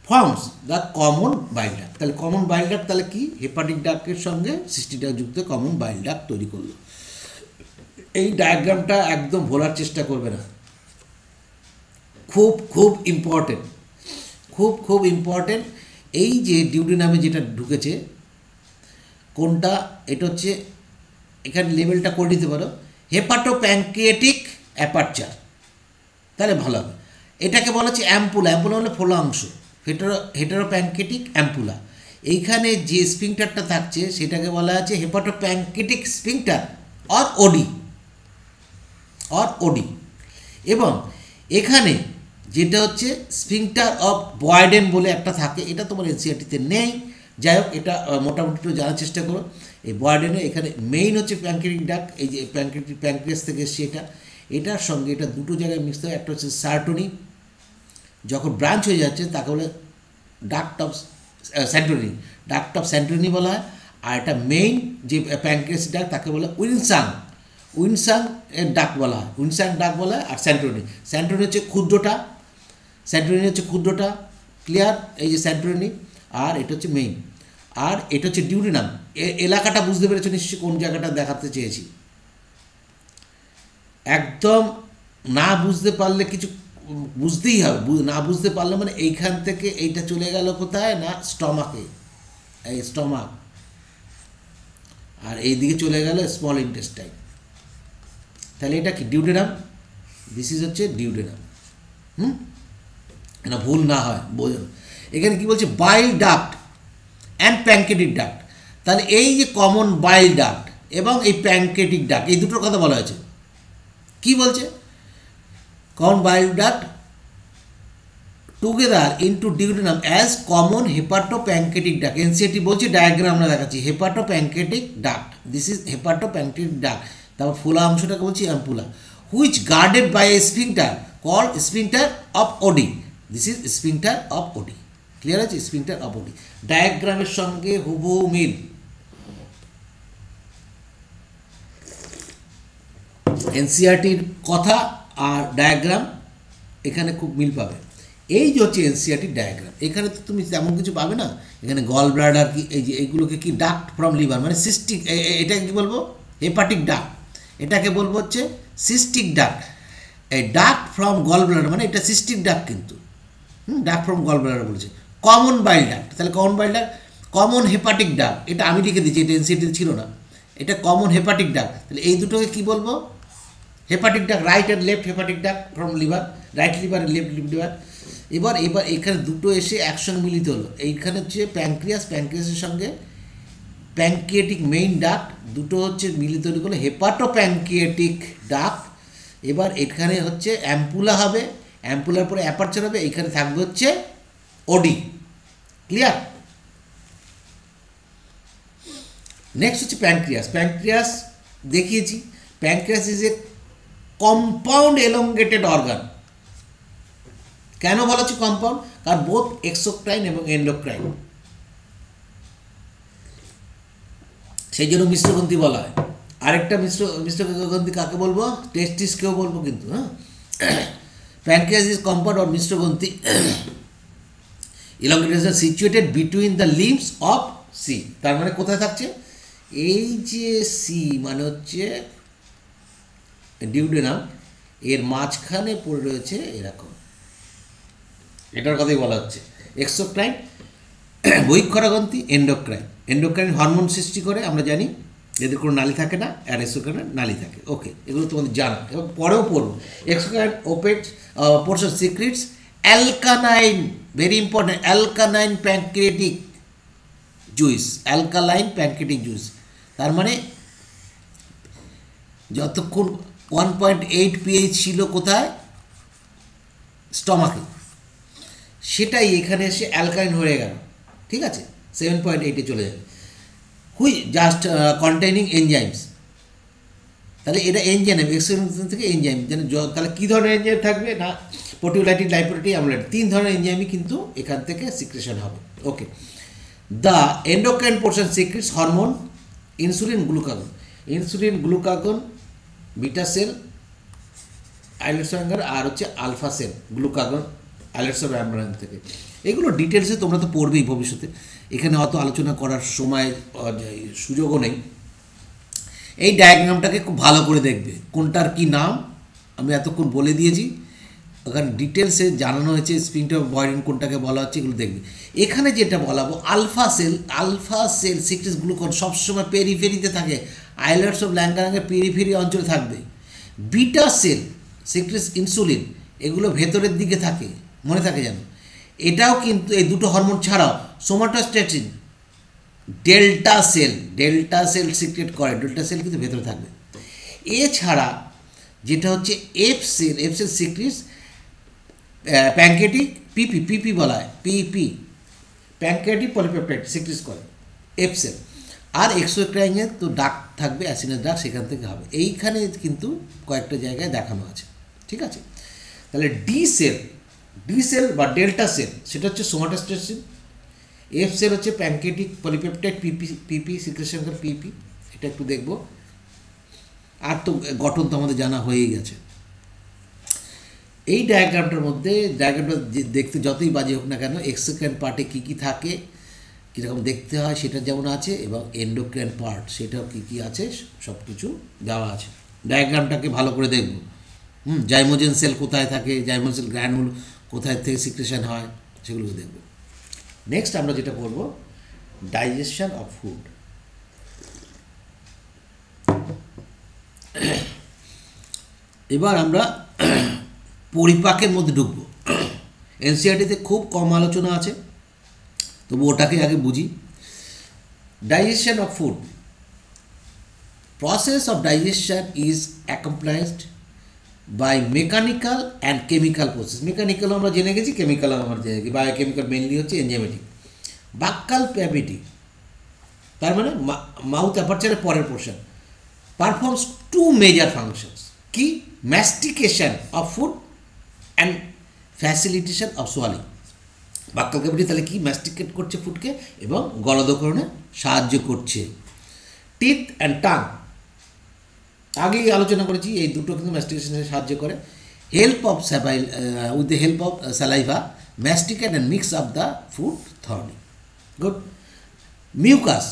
forms the common bile duct. তাহলে কমন বাইল ডাক্ট তাহলে কি? হেপাটিক ডাক্টের সঙ্গে সিস্টিক ডাক্ট যুক্ত কমন বাইল ডাক্ট তৈরি করলো। এই ডায়াগ্রামটা একদম ভোলার চেষ্টা করবে না, খুব ইম্পর্টেন্ট, খুব ইম্পর্টেন্ট। এই যে ডিউডিনামে যেটা ঢুকেছে কোনটা, এটা হচ্ছে এখানে লেভেলটা করে দিতে পারো, হেপাটোপ্যানক্রিয়াটিক অ্যাপারচার, তাহলে ভালো হবে। এটাকে বলা হচ্ছে অ্যাম্পুলা। অ্যাম্পুলা হলো ফোলা অংশ, হেটারোপ্যানক্রিয়াটিক অ্যাম্পুলা। এইখানে যে স্ফিংটারটা থাকছে সেটাকে বলা আছে হেপাটোপ্যানক্রিয়াটিক স্ফিংটার অর ওডি। এবং এখানে যেটা হচ্ছে স্ফিংটার অফ বয়েডেন বলে একটা থাকে, এটা তোমার এনসিআরটিতে নেই। যাই হোক, এটা মোটামুটি একটু জানার চেষ্টা করো। এই বয়েডেনে এখানে মেইন হচ্ছে প্যানক্রিয়াটিক ডাক্ট, এই যে প্যানক্রিয়াস থেকে এসছে এটার সঙ্গে এটা দুটো জায়গায় মিক্স হয়। একটা হচ্ছে সার্টোনি, যখন ব্রাঞ্চ হয়ে যাচ্ছে তাকে বলে ডাক্ট অফ স্যান্টোনি বলা হয়। আর এটা মেইন যে প্যানক্রিয়াস ডাক্ট তাকে বলে উইনসাং এর ডাক্ট বলা হয়, ডাক্ট বলা হয়। আর স্যান্টোনি হচ্ছে ক্ষুদ্রটা, ক্লিয়ার? এই যে স্যান্টোনি, আর এটা হচ্ছে মেইন, আর এটা হচ্ছে ডিউডিনাম। এলাকাটা বুঝতে পেরেছো নিশ্চয়ই কোন জায়গাটা দেখাতে চেয়েছি। একদম না বুঝতে পারলে কিছু বুঝতেই হবে, না বুঝতে পারলে মানে এইখান থেকে এইটা চলে গেল কোথায় না স্টমাকে, এই স্টমাক, আর এইদিকে চলে গেল স্মল ইন্টেস্টাইন। তাহলে এটা কি? ডিউডিনাম। দিস ইজ হচ্ছে ডিউডিনাম। না ভুল না হয় বোঝো। এখানে কি বলছে? বাইল ডাক্ট অ্যান্ড প্যানক্রিয়াটিক ডাক্ট। তাহলে এই যে কমন বাইল ডাক্ট এবং এই প্যানক্রিয়াটিক ডাক্ট, এই দুটোর কথা বলা হয়েছে। কি বলছে? Common bile duct together into duodenum as common hepatopancreatic duct. NCERT বলছে, ডায়াগ্রাম আমরা দেখাচ্ছি, hepatopancreatic duct. This is hepatopancreatic duct. তারপর ফোলা অংশটাকে বলছি ampulla, which guarded by a sphincter called sphincter of Oddi. This is sphincter of Oddi. Clear আছে? Sphincter of Oddi ডায়াগ্রামের সঙ্গে হুবহু মিল। এনসিআরটির কথা আর ডায়াগ্রাম এখানে খুব মিল পাবে। এই যে হচ্ছে এনসিআরটির ডায়াগ্রাম, এখানে তো তুমি তেমন কিছু পাবে না। এখানে গল ব্লাডার কি, এই যে এইগুলোকে কি ডাক্ট ফ্রম লিভার, মানে সিস্টিক, এটাকে কি বলবো? Hepatic duct. এটাকে বলবো হচ্ছে সিস্টিক ডাক্ট। এই ডাক্ট ফ্রম গল ব্লাডার মানে এটা সিস্টিক ডাক্ট, কিন্তু ডাক্ট ফ্রম গল ব্লাডার বলছে। কমন বাইল ডাক্ট, তাহলে common bile duct, common hepatic duct, এটা আমি লিখে দিচ্ছি, এটা এনসিআরটিতে ছিল না, এটা কমন হেপাটিক ডাক্ট। তাহলে এই দুটোকে কি বলবো? Hepatic duct, right and left hepatic duct from liver, right liver left liver. এবার এখানে দুটো এসে একসঙ্গে মিলিত হলো। এইখানে হচ্ছে প্যানক্রিয়াসের সঙ্গে প্যানক্রিয়াটিক মেইন ডাক্ট, দুটো হচ্ছে মিলিত তৈরি করলো হেপাটোপ্যানক্রিয়াটিক ডাক্ট। এবার এখানে হচ্ছে অ্যাম্পুলা হবে, অ্যাম্পুলার পরে অ্যাপারচার হবে, এইখানে থাকবে হচ্ছে ওডি। ক্লিয়ার? নেক্সট হচ্ছে প্যানক্রিয়াস দেখিয়েছি। Pancreas is a compound elongated organ. কেন বলা হচ্ছে কম্পাউন্ড? কারণ বোথ এক্সোক্রাইন এবং এন্ডোক্রাইন, সেই জন্য মিশ্রগ্রন্থি বলা হয়। আরেকটা মিশ্রগ্রন্থি কাকে বলবো? টেস্টিসকেও বলবো কিন্তু। হ্যাঁ, প্যানক্রিয়াস ইজ কম্পাউন্ড অর মিশ্রগ্রন্থি elongated situated between the limbs of C. তার মানে কোথায় থাকছে? এই যে সি মানে হচ্ছে ডিউডেনাম, এর মাঝখানে পড়ে রয়েছে এরকম, এটার কথাই বলা হচ্ছে। এক্সোক্রাইন বহিঃক্ষরাগ্রন্থি, এন্ডোক্রাইন, এন্ডোক্রাইন হরমোন সৃষ্টি করে আমরা জানি, এদের কোনো নালী থাকে না, আর এক্সোক্রাইনের নালী থাকে। ওকে, এগুলো তোমাদের জানা এবং পরেও পড়বো। Exocrine ওপেট portion secrets অ্যালকানাইন, very important, অ্যালকানাইন pancreatic juice, alkaline pancreatic juice, তার মানে যতক্ষণ 1.8 pH ছিল কোথায়, স্টমাকে, সেটাই এখানে এসে অ্যালকালাইন হয়ে গেল, ঠিক আছে, 7.8-এ চলে যাবে। হুই জাস্ট কন্টেইনিং এনজাইমস, তাহলে এটা এনজাইম, এক্সোক্রাইন থেকে এনজাইম, যেন তাহলে কী ধরনের এনজাইম থাকবে না, প্রোটিওলাইটিক, লাইপোপ্রোটিক, অ্যামোলাইট, 3 ধরনের এনজাইমই কিন্তু এখান থেকে সিক্রেশন হবে। Okay, the endocrine portion secretes hormone insulin glucagon, insulin glucagon, beta cell islets of অ্যাঙ্গার, আর হচ্ছে alpha cell glucagon islets of অ্যাম্বারান থেকে। এগুলো ডিটেলসে তোমরা তো পড়বেই ভবিষ্যতে, এখানে অত আলোচনা করার সময় সুযোগও নেই। এই ডায়াগ্রামটাকে খুব ভালো করে দেখবে, কোনটার কি নাম আমি এতক্ষণ বলে দিয়েছি, ওখানে ডিটেলসে জানানো হয়েছে, স্প্রিংটা বয়রিন কোনটাকে বলা হচ্ছে, এগুলো দেখবে। এখানে যেটা বলাবো, আলফা সেল সিক্রেটস গ্লুকন সবসময় পেরিফেরিতে থাকে, আইলেটস অফ ল্যাঙ্গারাঙ্গের পেরিফেরি অঞ্চলে থাকবে। বিটা সেল সিক্রেটস ইনসুলিন, এগুলো ভেতরের দিকে থাকে, মনে থাকে যেন। এটাও কিন্তু এই দুটো হরমোন ছাড়াও সোমাটোস্ট্যাটিন, ডেল্টা সেল সিক্রেট করে, ডেল্টা সেল কিন্তু ভেতরে থাকবে। এছাড়া যেটা হচ্ছে এফ সেল সিক্রেটস প্যানক্রিয়েটিক পিপি বলা হয়, প্যানক্রিয়েটিক পলিপেপটাইড সিক্রেট করে এফ সেল। আর এক্সোক্রাইনের তো ডাক থাকবে, অ্যাসিনাস ডাক, সেখান থেকে হবে। এইখানে কিন্তু কয়েকটা জায়গায় দেখানো আছে, ঠিক আছে। তাহলে ডি সেল বা ডেল্টা সেল, সেটা হচ্ছে সোমাটোস্ট্যাটিন, এফ সেল হচ্ছে প্যানক্রিয়েটিক পলিপেপটাইড পিপি সিক্রেশন করে পিপি, এটা একটু দেখবো। আর তো গঠন তো আমাদের জানা হয়েই গেছে। এই ডায়াগ্রামটার মধ্যে, ডায়াগ্রামটা দেখতে যতই বাজে হোক না কেন, এক্সোক্রাইন পার্টে কী কী থাকে, কীরকম দেখতে হয় সেটা যেমন আছে, এবং এন্ডোক্রাইন পার্ট সেটাও কী কী আছে সব কিছু দেওয়া আছে। ডায়াগ্রামটাকে ভালো করে দেখব। জাইমোজেন সেল কোথায় থাকে, জাইমোজেন সেল গ্র্যানুল কোথায় থেকে সিক্রেশন হয়, সেগুলোকে দেখব। নেক্সট আমরা যেটা করব, ডাইজেশন অফ ফুড। এবার আমরা পরিপাকের মধ্যে ঢুকব। এনসিইআরটিতে খুব কম আলোচনা আছে, তবু ওটাকে আগে বুঝি। Digestion of food, process of digestion is accomplished by mechanical and chemical process. মেকানিক্যালও আমরা জেনে গেছি, কেমিক্যালও আমরা জেনে গেছি। বায়োকেমিক্যাল মেনলি হচ্ছে এনজাইমেটিক। বাক্যাল ক্যাভিটি, তার মানে মাউথ অ্যাপারচারের পরের পোর্শন, পারফর্মস 2 মেজর ফাংশনস, কি, mastication of food and facilitation of swallowing. Buccal cavity তাহলে কি, ম্যাস্টিকেট করছে ফুডকে এবং গলদকরণে সাহায্য করছে। টিথ অ্যান্ড টাং, আগেই আলোচনা করেছি, এই দুটো কিন্তু ম্যাস্টিকেশনে সাহায্য করে। Help of with the help of saliva masticate and mix of the food thoroughly. Good. Mucus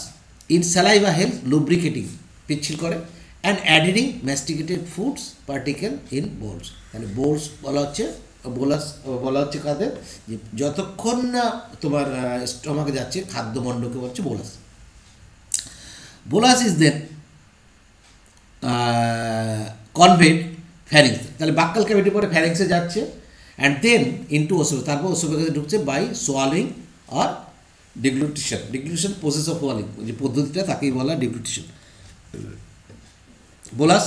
in saliva help lubricating, পিচ্ছিল করে, and adding masticated foods particle in bolus. তাহলে বোলস বলা হচ্ছে কাদের, যে যতক্ষণ না তোমার স্টমাকে যাচ্ছে খাদ্যমণ্ডকে বলছে bolus. Bolus is then conveyed ফ্যারিংস, তাহলে বাক্যাল ক্যাভিটি পরে ফ্যারিংসে যাচ্ছে, অ্যান্ড দেন ইনটু ওসোফেগাস, তারপর ওসোফেগাসে ঢুকছে বাই সোয়ালিং আর ডিগ্লুটেশন প্রসেস অফ সোয়ালিং, যে পদ্ধতিটা তাকেই বলা deglutition. Bolus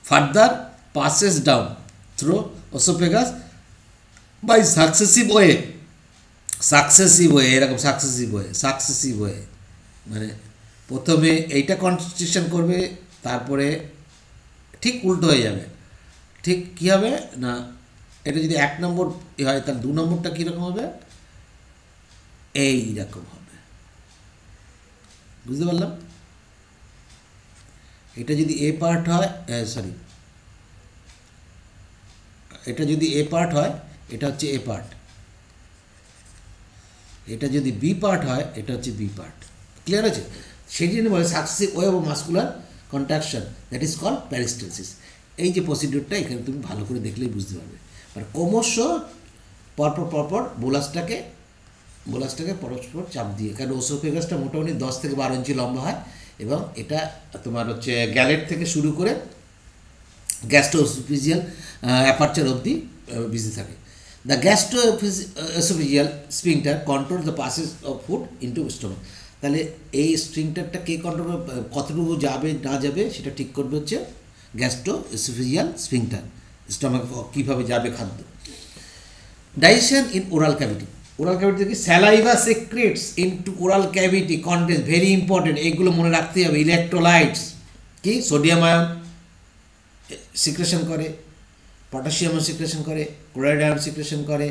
further passes down through esophagus by successive way, এরকম সাকসেসিভ ওয়ে, মানে প্রথমে এইটা কনস্ট্রিকশন করবে, তারপরে ঠিক উল্টো হয়ে যাবে। ঠিক কী হবে না, এটা যদি 1 নম্বর হয়, তার 2 নম্বরটা কীরকম হবে, এই রকম হবে। বুঝতে পারলাম? এটা যদি এ পার্ট হয়, এটা যদি এ পার্ট হয়, এটা হচ্ছে এ পার্ট। এটা যদি বি পার্ট হয়, এটা হচ্ছে বি পার্ট। ক্লিয়ার আছে? সেই জন্য বলে successive way of muscular contraction, that is called peristalsis. এই যে প্রসিডিউরটা এখানে তুমি ভালো করে দেখলেই বুঝতে পারবে। মানে ক্রমশ পরপর বোলাসটাকে পরস্পর চাপ দিয়ে, কারণ ওসোফেগাসটা মোটামুটি 10 থেকে 12 ইঞ্চি লম্বা হয় এবং এটা তোমার হচ্ছে গ্যালেট থেকে শুরু করে গ্যাস্ট্রোএসোফেজিয়াল অ্যাপারচার অবধি বিজি থাকে। The gastroesophageal sphincter control the passage of food into stomach. তাহলে এই স্ফিংটারটা কে কন্ট্রোল, কতটুকু যাবে না যাবে সেটা ঠিক করবে হচ্ছে গ্যাস্ট্রোএসোফেজিয়াল স্ফিংটার, স্টমাক কীভাবে যাবে খাদ্য। Digestion in oral cavity, oral cavity থেকে saliva secretes into oral cavity contains, very important, এইগুলো মনে রাখতে হবে। ইলেকট্রোলাইটস কি, সোডিয়াম আয়ন সিক্রেশন করে, পটাশিয়াম সিক্রেশন করে, ক্লোরাইড আয়ন সিক্রেশন করে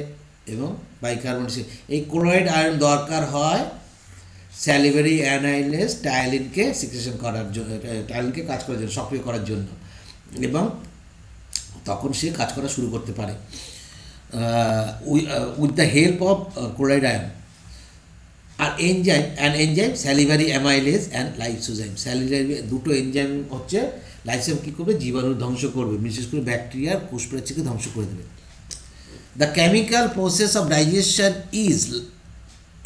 এবং বাইকার্বনেট। এই ক্লোরাইড আয়ন দরকার হয় স্যালিভারি অ্যানাইলেস টায়ালিনকে সিক্রেশন করার জন্য, টায়ালিনকে কাজ করার জন্য, সক্রিয় করার জন্য, এবং তখন সে কাজ করা শুরু করতে পারে with the help of chloride ion. R enzyme salivary amylase and lysozyme, salivary দুটো এনজাইম হচ্ছে, লাইসোজাইম কী করবে, জীবাণু ধ্বংস করবে, বিশেষ করে ব্যাকটেরিয়ার কোষপ্রাচীরকে ধ্বংস করে দেবে। The chemical process of digestion is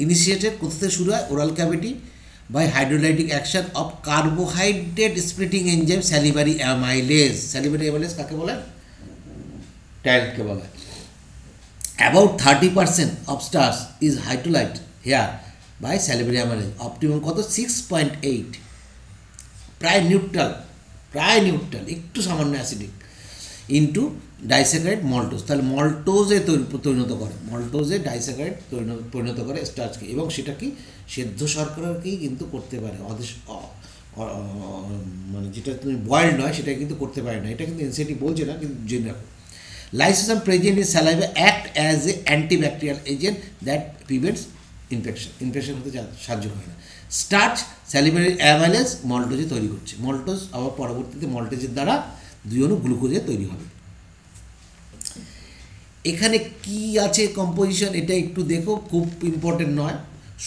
initiated, কোথা থেকে শুরু হয়, oral cavity, by hydrolytic action of carbohydrate splitting enzyme salivary amylase. Salivary amylase কাকে বলে, ট্যাঙ্ককে বলে। About 30% of starch is hydrolyzed here by salivary amylase. Optimum কত, 6.8, প্রায় নিউট্রাল, একটু সামান্য অ্যাসিডিক, ইন্টু ডাইস্যাকারাইড মল্টোজ। তাহলে মল্টোজে পরিণত করে, মল্টোজে ডাইস্যাকারাইড পরিণত করে স্টার্চকে, এবং সেটা কি সেদ্ধ শর্করাকেই কিন্তু করতে পারে, মানে যেটা তুমি বয়েলড নয় সেটা কিন্তু করতে পারে না। এটা কিন্তু এনসিটি বলছে না, কিন্তু জেনে রাখো। Lysozyme present in saliva act as a antibacterial agent that prevents infection. Infection হতে সাহায্য করে না। স্টার্চ স্যালিভারি অ্যামাইলেজ মল্টোজে তৈরি করছে, মল্টোজ আবার পরবর্তীতে মল্টেজের দ্বারা দুই অণু গ্লুকোজে তৈরি হবে। এখানে কি আছে কম্পোজিশন, এটা একটু দেখো, খুব ইম্পর্টেন্ট নয়।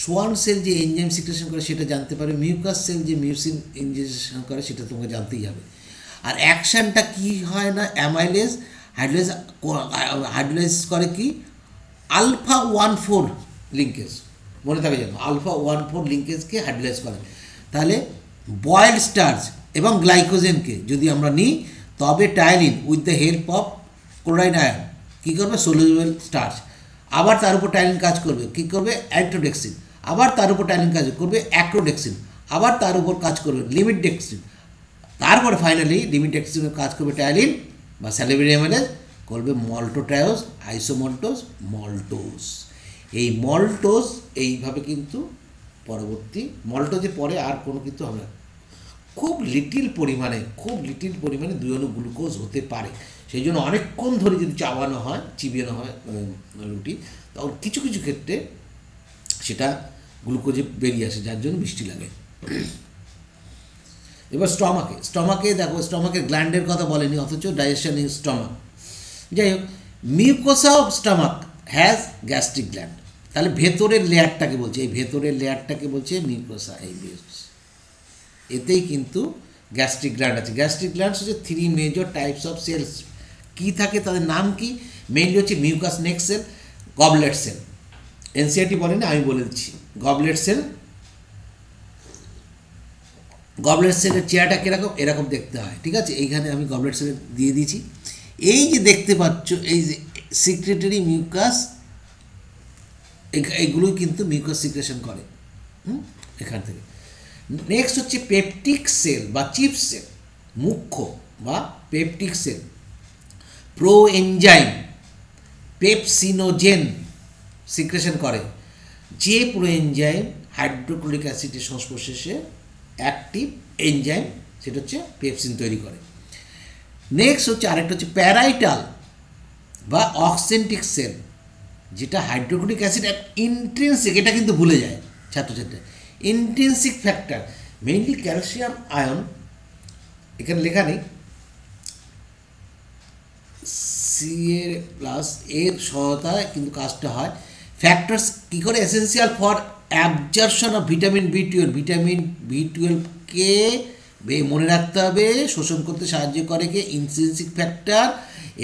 সোয়ান সেল যে এনজাইম সিক্রেশন করে সেটা জানতে পারবে, মিউকাস সেল যে মিউসিন ইনজেকশন করে সেটা তোমাকে জানতেই হবে। আর অ্যাকশানটা কি হয় না, অ্যামাইলেজ হাইড্রোলাইজ করে কি, আলফা 1,4 লিঙ্কেজ, মনে থাকে যেন আলফা 1,4 লিঙ্কেজকে হাইড্রোলাইজ করে। তাহলে বয়েলড স্টার্চ এবং গ্লাইকোজেনকে যদি আমরা নিই, তবে ptyalin with the help of chloride ion কী করবে, সলিউবল স্টার্চ, আবার তার উপর টায়ালিন কাজ করবে, কী করবে, অ্যান্টোডেক্সিন, আবার তার উপর টায়ালিন কাজ করবে অ্যাক্রোডেক্সিন, আবার তার উপর কাজ করবে লিমিডেক্সিন, তারপরে ফাইনালি লিমিডেক্সিনের কাজ করবে টায়ালিন বা স্যালিভারি অ্যামাইলেজ করবে মল্টোট্রায়োজ আইসোমল্টোজ মল্টোজ। এই মল্টোজ এইভাবে কিন্তু পরবর্তী মল্টোজে পরে আর কোনো কিন্তু আমরা খুব লিটিল পরিমাণে দুই অণু গ্লুকোজ হতে পারে। সেই জন্য অনেকক্ষণ ধরে যদি চাবানো হয়, চিবিয়ানো হয় রুটি, তখন কিছু ক্ষেত্রে সেটা গ্লুকোজে বেরিয়ে আসে, যার জন্য বৃষ্টি লাগে। এবার স্টমাকে দেখো, স্টমাকের গ্ল্যান্ডের কথা বলেনি, অথচ ডাইজেশন ইন স্টমাক। যাই হোক, mucosa of stomach has gastric gland. তাহলে ভেতরের লেয়ারটাকে বলছে, এই ভেতরের লেয়ারটাকে বলছে মিউকোসা, এই এতেই কিন্তু গ্যাস্ট্রিক গ্ল্যান্ড আছে। গ্যাস্ট্রিক গ্ল্যান্ড হচ্ছে 3 মেজর টাইপস অফ সেলস। কী থাকে তাদের নাম কি, মেইনলি হচ্ছে mucus neck sell, goblet sell. NCERT বলেনি, আমি বলে দিচ্ছি। গবলেট সেলের চেয়ারটা কীরকম, এরকম দেখতে হয়, ঠিক আছে। এইখানে আমি গবলেট সেল দিয়ে দিয়েছি। এই যে দেখতে পাচ্ছ, এই যে সিক্রেটরি মিউকাস, এইগুলোই কিন্তু মিউকাস সিক্রেশন করে এখান থেকে। নেক্সট হচ্ছে পেপটিক সেল বা চিপস সেল, মুখ্য বা peptic sell, pro enzyme pepsinogen secretion করে। যে প্রো এনজাইম হাইড্রোক্লোরিক অ্যাসিডের সংস্পর্শে অ্যাক্টিভ এনজাইম, সেটা হচ্ছে পেপসিন তৈরি করে। নেক্সট হচ্ছে আরেকটা হচ্ছে প্যারাইটাল বা অক্সেন্টিক সেল, যেটা হাইড্রোক্লোরিক অ্যাসিড ইন্ট্রিনসিক, এটা কিন্তু ভুলে যায় ছাত্রছাত্রী। Intrinsic factor mainly calcium ion, এখানে লেখা নেই, Ca+ এর সহায়তায় কিন্তু কাজটা হয়। ফ্যাক্টরস কী করে, essential for absorption of vitamin B12, vitamin B12কে মনে রাখতে হবে শোষণ করতে সাহায্য করে কে ইন্ট্রিনসিক ফ্যাক্টর,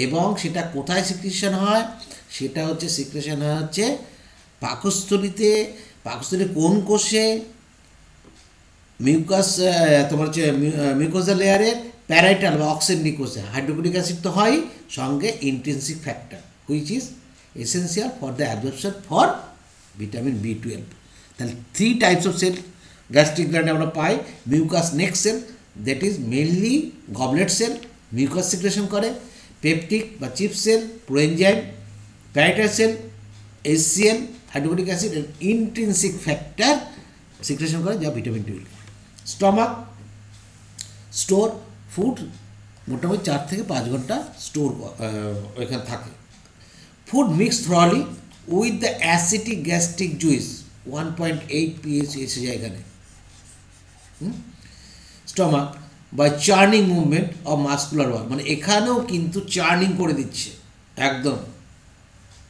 এবং সেটা কোথায় সিক্রেশন হয়, সেটা হচ্ছে সিক্রেশন হয় হচ্ছে পাকস্থলীতে। পাকস্থলীর কোন কোষে? মিউকাস, তোমার হচ্ছে মিউকোজা লেয়ারের প্যারাইটাল বা অক্সেন্ডিক কোষে। হাইড্রোক্লোরিক অ্যাসিড তো হয়, সঙ্গে intrinsic factor which is essential for the absorption for vitamin B12। তাহলে 3 টাইপস অফ সেল গ্যাস্ট্রিক গ্ল্যান্ডে আমরা পাই। Mucus neck cell, that is mainly goblet cell, mucus secretion করে। পেপটিক বা chief cell, proenzyme, parietal cell, HCl hydrochloric acid, intrinsic factor secretion করে, যা vitamin B12। Stomach store food, মোটামুটি 4 থেকে 5 ঘন্টা স্টোর ওইখানে থাকে। Food mix thoroughly with the acidic gastric juice, 1.8 pH এসে যায় এখানে। স্টমাক বা churning movement of muscular wall, মানে এখানেও কিন্তু চার্নিং করে দিচ্ছে, একদম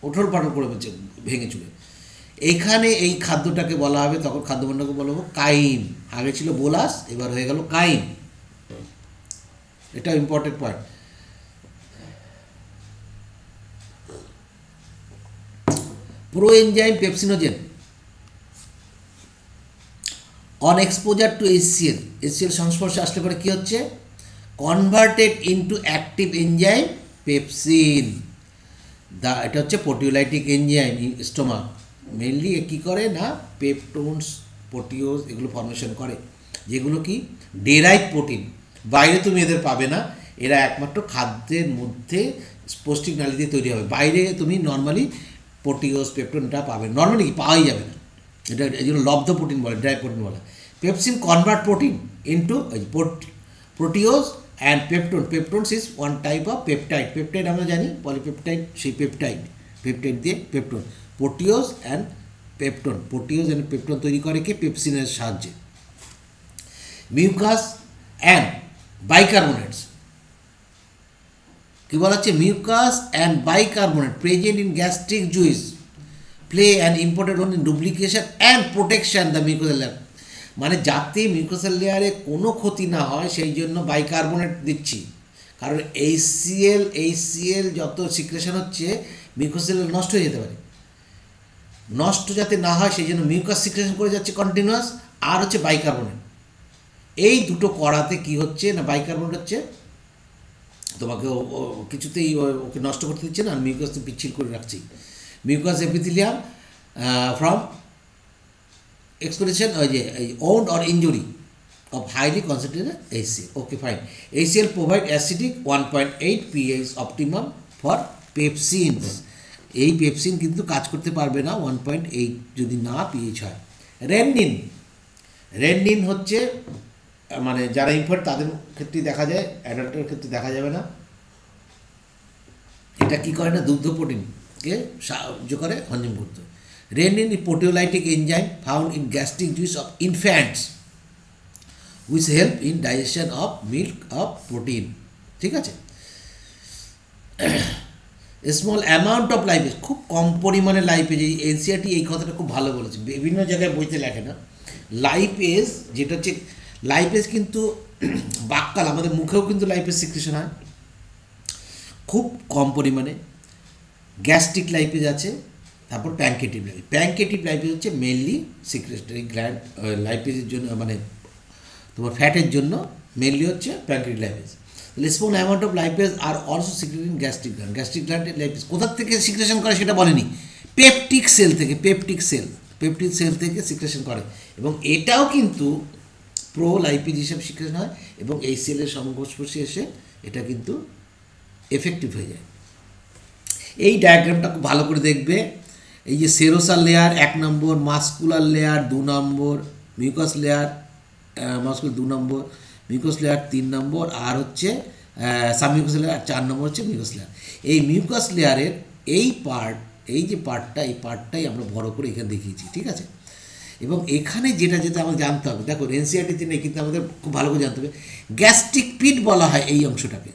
ওঠর পাঠর করে দিচ্ছে ভেঙে চুড়ে। এইখানে এই খাদ্যটাকে বলা হবে, তখন খাদ্যভাণ্ডারকে বলা হবে কাইম। আগে ছিল বোলাস, এবার হয়ে গেল কাইম। এটা important point. Proenzyme pepsinogen on exposure to HCl, HCl সংস্পর্শে আসলে পরে কী হচ্ছে? Converted into active enzyme pepsin. এটা হচ্ছে প্রোটিওলাইটিক এনজাইম স্টোমাক। মেনলি কী করে না, পেপটোনস, প্রোটিওজ এগুলো ফর্মেশন করে, যেগুলো কি ডেরাইভ প্রোটিন। বাইরে তুমি এদের পাবে না, এরা একমাত্র খাদ্যের মধ্যে পৌষ্টিক নালী দিয়ে তৈরি হবে। বাইরে তুমি নর্মালি প্রোটিওজ, পেপটোনটা পাবে, নর্মালি পাওয়াই যাবে না। এটা এই জন্য লব্ধ প্রোটিন বলে, ড্রাই প্রোটিন বলে। Pepsin convert protein into proteose and peptone. Peptones is one type of peptide. Peptide আমরা জানি পলিপেপটাইড, সেই পেপটাইড দিয়ে peptone. Proteose and peptone, proteose and peptone তৈরি করে কি পেপসিনের সাহায্যে। মিউকাস অ্যান্ড বাইকার্বনেটস, কি বলা হচ্ছে? Mucus and bicarbonate present in gastric juice play an important role in duplication and protection the mucosal layer. মানে যাতে মিউকোসাল লেয়ারে কোনো ক্ষতি না হয় সেই জন্য বাইকার্বনেট দিচ্ছি। কারণ HCl যত সিক্রেশন হচ্ছে মিউকোসাল নষ্ট হয়ে যেতে পারে, নষ্ট যাতে না হয় সেই জন্য মিউকাস সিক্রেশন করে যাচ্ছে কন্টিনিউয়াস। আর হচ্ছে বাইকার্বনেট, এই দুটো করাতে কি হচ্ছে না, বাইকার্বনেট হচ্ছে তোমাকে কিছুতেই ওকে নষ্ট করতে দিচ্ছে না, আর মিউকাস তো পিচ্ছিল করে রাখছি। মিউকাস এপিথেলিয়াম ফ্রম এক্সক্রিশন ওই যে wound or injury of highly concentrated HCl। Okay fine. HCl provide acidic 1.8 pH optimum for pepsins. এই পেপসিন কিন্তু কাজ করতে পারবে না 1.8 যদি না pH হয়। রেননিন হচ্ছে মানে যারা ইনফ্যান্ট তাদের ক্ষেত্রে দেখা যায়, অ্যাডাল্টের ক্ষেত্রে দেখা যাবে না। এটা কি করে না, দুগ্ধ প্রোটিনকে সাহায্য করে হজম করতে। Renin proteolytic enzyme found in gastric juice of infants which help in digestion of milk of protein. ঠিক আছে। স্মল অ্যামাউন্ট অফ লাইপেজ, খুব কম পরিমাণে লাইপেজ। এই NCERT এই কথাটা খুব ভালো বলেছে, বিভিন্ন জায়গায় বইতে লেখে না। লাইপেজ যেটা হচ্ছে, লাইপেজ কিন্তু বাক্কাল, আমাদের মুখেও কিন্তু লাইপেজ সিক্রেশন হয় খুব কম পরিমাণে। গ্যাস্ট্রিক লাইপেজ আছে, তারপর প্যানকেটিভ লাইপেজ। প্যানকেটিভ লাইপেজ হচ্ছে মেনলি সিক্রেটরি গ্ল্যান্ড লাইপেজের জন্য, মানে তোমার ফ্যাটের জন্য মেনলি হচ্ছে pancreatic lipase. Small amount of lipase are also secreted in gastric gland. Gastric গ্ল্যান্ডের লাইপেজ কোথা থেকে সিক্রেশন করে সেটা বলেনি, পেপটিক সেল থেকে, পেপটিক সেল থেকে সিক্রেশন করে। এবং এটাও কিন্তু প্রো লাইপেজ হিসেবে সিক্রেশন হয়, এবং এই সেলের সংস্পর্শে এসে এটা কিন্তু এফেক্টিভ হয়ে যায়। এই ডায়াগ্রামটা খুব ভালো করে দেখবে। এই যে সেরোসাল লেয়ার 1 নম্বর, মাস্কুলার লেয়ার 2 নম্বর, মিউকাস লেয়ার মাস্কুলার 2 নম্বর, মিউকাস লেয়ার 3 নম্বর, আর হচ্ছে সাবমিউকাস লেয়ার 4 নম্বর হচ্ছে মিউকাস লেয়ার। এই মিউকাস লেয়ারের এই পার্ট, এই যে পার্টটা, এই পার্টটাই আমরা বড় করে এখানে দেখিয়েছি। ঠিক আছে। এবং এখানে যেটা আমাদের জানতে হবে, দেখো NCERT-তে নেই কিন্তু আমাদের খুব ভালো করে জানতে হবে, গ্যাস্ট্রিক পিট বলা হয় এই অংশটাকে।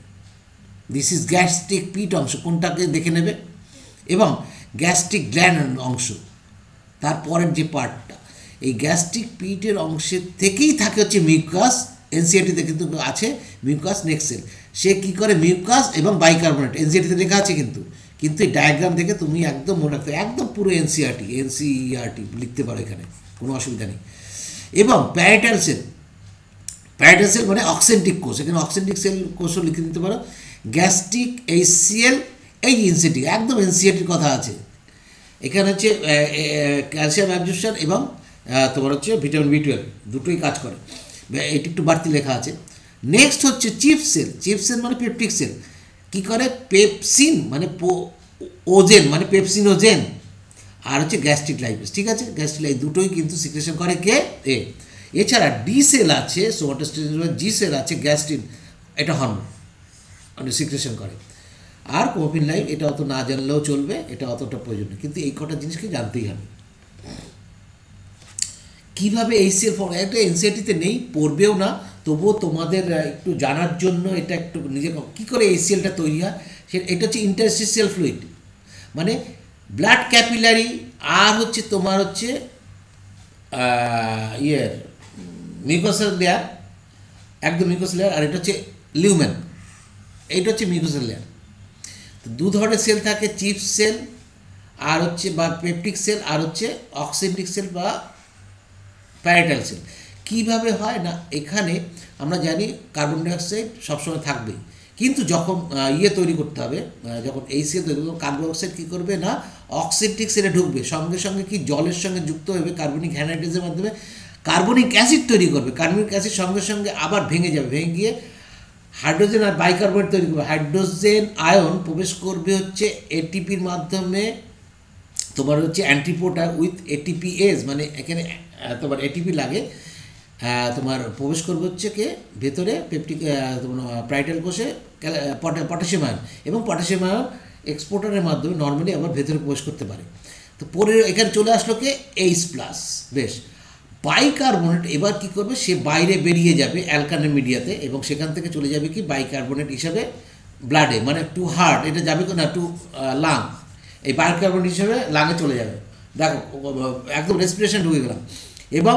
দিস ইজ গ্যাস্ট্রিক পিট অংশ, কোনটাকে দেখে নেবে। এবং গ্যাস্ট্রিক গ্ল্যান্ড অংশ, তারপরের যে পার্টটা, এই গ্যাস্ট্রিক পিটের অংশের থেকেই থাকে হচ্ছে মিউকাস এনসিআরটিতে কিন্তু আছে মিউকাস নেক্সট সেল। সে কী করে মিউকাস এবং বাইকার্বনেট, এনসিআরটিতে লেখা আছে কিন্তু, কিন্তু এই ডায়াগ্রাম দেখে তুমি একদম মনে রাখতে, একদম পুরো এনসিইআরটি লিখতে পারো, এখানে কোনো অসুবিধা নেই। এবং প্যারাইটাল সেল, প্যারাইটাল সেল মানে অক্সেন্টিক কোষ, এখানে অক্সেন্টিক সেল কোষও লিখে দিতে পারো। গ্যাস্ট্রিক এইচসিএল, এই এনসিটি একদম এনসিআরটির কথা আছে। এখানে হচ্ছে ক্যালসিয়াম অ্যাবজর্পশন এবং তোমার হচ্ছে ভিটামিন বি12 দুটোই কাজ করে, এটি একটু বাড়তি লেখা আছে। নেক্সট হচ্ছে চিফ সেল, চিফ সেল মানে পেপটিক সেল, কী করে পেপসিন মানে ওজেন মানে পেপসিনোজেন, আর হচ্ছে গ্যাস্ট্রিক লাইপেজ, ঠিক আছে, গ্যাস্ট্রিক লাইপেজ দুটোই কিন্তু সিক্রেশন করে কে এ। এছাড়া ডি সেল আছে, সোমাটোস্টেরন, জি সেল আছে গ্যাস্ট্রিন, এটা হরমোন মানে সিক্রেশন করে। আর কোপিন লাইন এটা অত না জানলেও চলবে, এটা অতটা প্রয়োজন নেই, কিন্তু এই কটা জিনিসকে জানতেই হবে। কীভাবে এইচসিএল ফর্ম, এটা এনসিআরটিতে নেই, পড়বেও না, তবুও তোমাদের একটু জানার জন্য এটা একটু নিজে কী করে এইচসিএলটা তৈরি হয়। এটা হচ্ছে ইন্টারস্টিশিয়াল ফ্লুইড, মানে ব্লাড ক্যাপিলারি, আর হচ্ছে তোমার হচ্ছে মিউকাসের লেয়ার, একদম মিউকাস লেয়ার, আর এটা হচ্ছে লিউমেন, এইটা হচ্ছে মিউকাসের লেয়ার। দু ধরনের সেল থাকে, চিফ সেল আর হচ্ছে বা পেপটিক সেল, আর হচ্ছে অক্সেন্টিক সেল বা প্যারাইটাল সেল। কীভাবে হয় না, এখানে আমরা জানি কার্বন ডাইঅক্সাইড সবসময় থাকবেই, কিন্তু যখন তৈরি করতে হবে, যখন এই সেল তৈরি করবে, কার্বন ডাইঅক্সাইড কী করবে না অক্সেন্টিক সেলে ঢুকবে, সঙ্গে সঙ্গে কি জলের সঙ্গে যুক্ত হবে কার্বনিক অ্যানাইড্রেজের মাধ্যমে কার্বনিক অ্যাসিড তৈরি করবে, কার্বনিক অ্যাসিড সঙ্গে সঙ্গে আবার ভেঙে যাবে, ভেঙে গিয়ে হাইড্রোজেন আর বাইকার্বনেট তৈরি করবে। হাইড্রোজেন আয়ন প্রবেশ করবে হচ্ছে এটিপির মাধ্যমে, তোমার হচ্ছে অ্যান্টিপোটার উইথ এটিপিএস, মানে এখানে তোমার এটিপি লাগে, তোমার প্রবেশ করবে হচ্ছে কে ভেতরে পেপটিক তোমার প্যারাইটাল কোষে পটাশিয়াম আয়ন, এবং পটাশিয়াম আয়ন এক্সপোর্টারের মাধ্যমে নর্মালি আবার ভেতরে প্রবেশ করতে পারে। তো পরে এখানে চলে আসলো কে H+, বেশ। বাইকার্বনেট এবার কি করবে, সে বাইরে বেরিয়ে যাবে অ্যালকানে মিডিয়াতে, এবং সেখান থেকে চলে যাবে কি বাইকার্বনেট হিসাবে ব্লাডে, মানে টু হার্ট, এটা যাবে না টু লাং, এই বাইকার্বনেট হিসাবে লাঙে চলে যাবে। দেখো একদম রেসপিরেশন ঢুকে গেলাম। এবং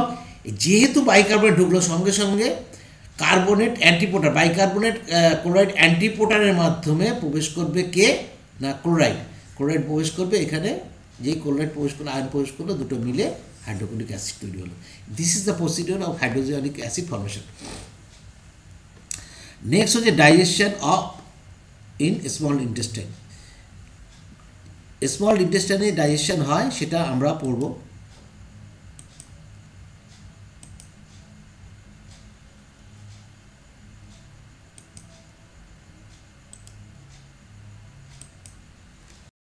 যেহেতু বাইকার্বনেট ঢুকলো, সঙ্গে সঙ্গে কার্বনেট অ্যান্টিপোটার, বাইকার্বনেট ক্লোরাইড অ্যান্টিপোটারের মাধ্যমে প্রবেশ করবে কে না ক্লোরাইড, ক্লোরাইড প্রবেশ করবে এখানে, যেই ক্লোরাইড প্রবেশ করলো, আয়ন প্রবেশ করলো, দুটো মিলে হাইড্রোক্লোরিক অ্যাসিড তৈরি হলো। This is the procedure of hydrogenic acid formation. Next হচ্ছে digestion of in small intestine. Small ইন্টেস্টাইনে ডাইজেশন হয়, সেটা আমরা পড়বো।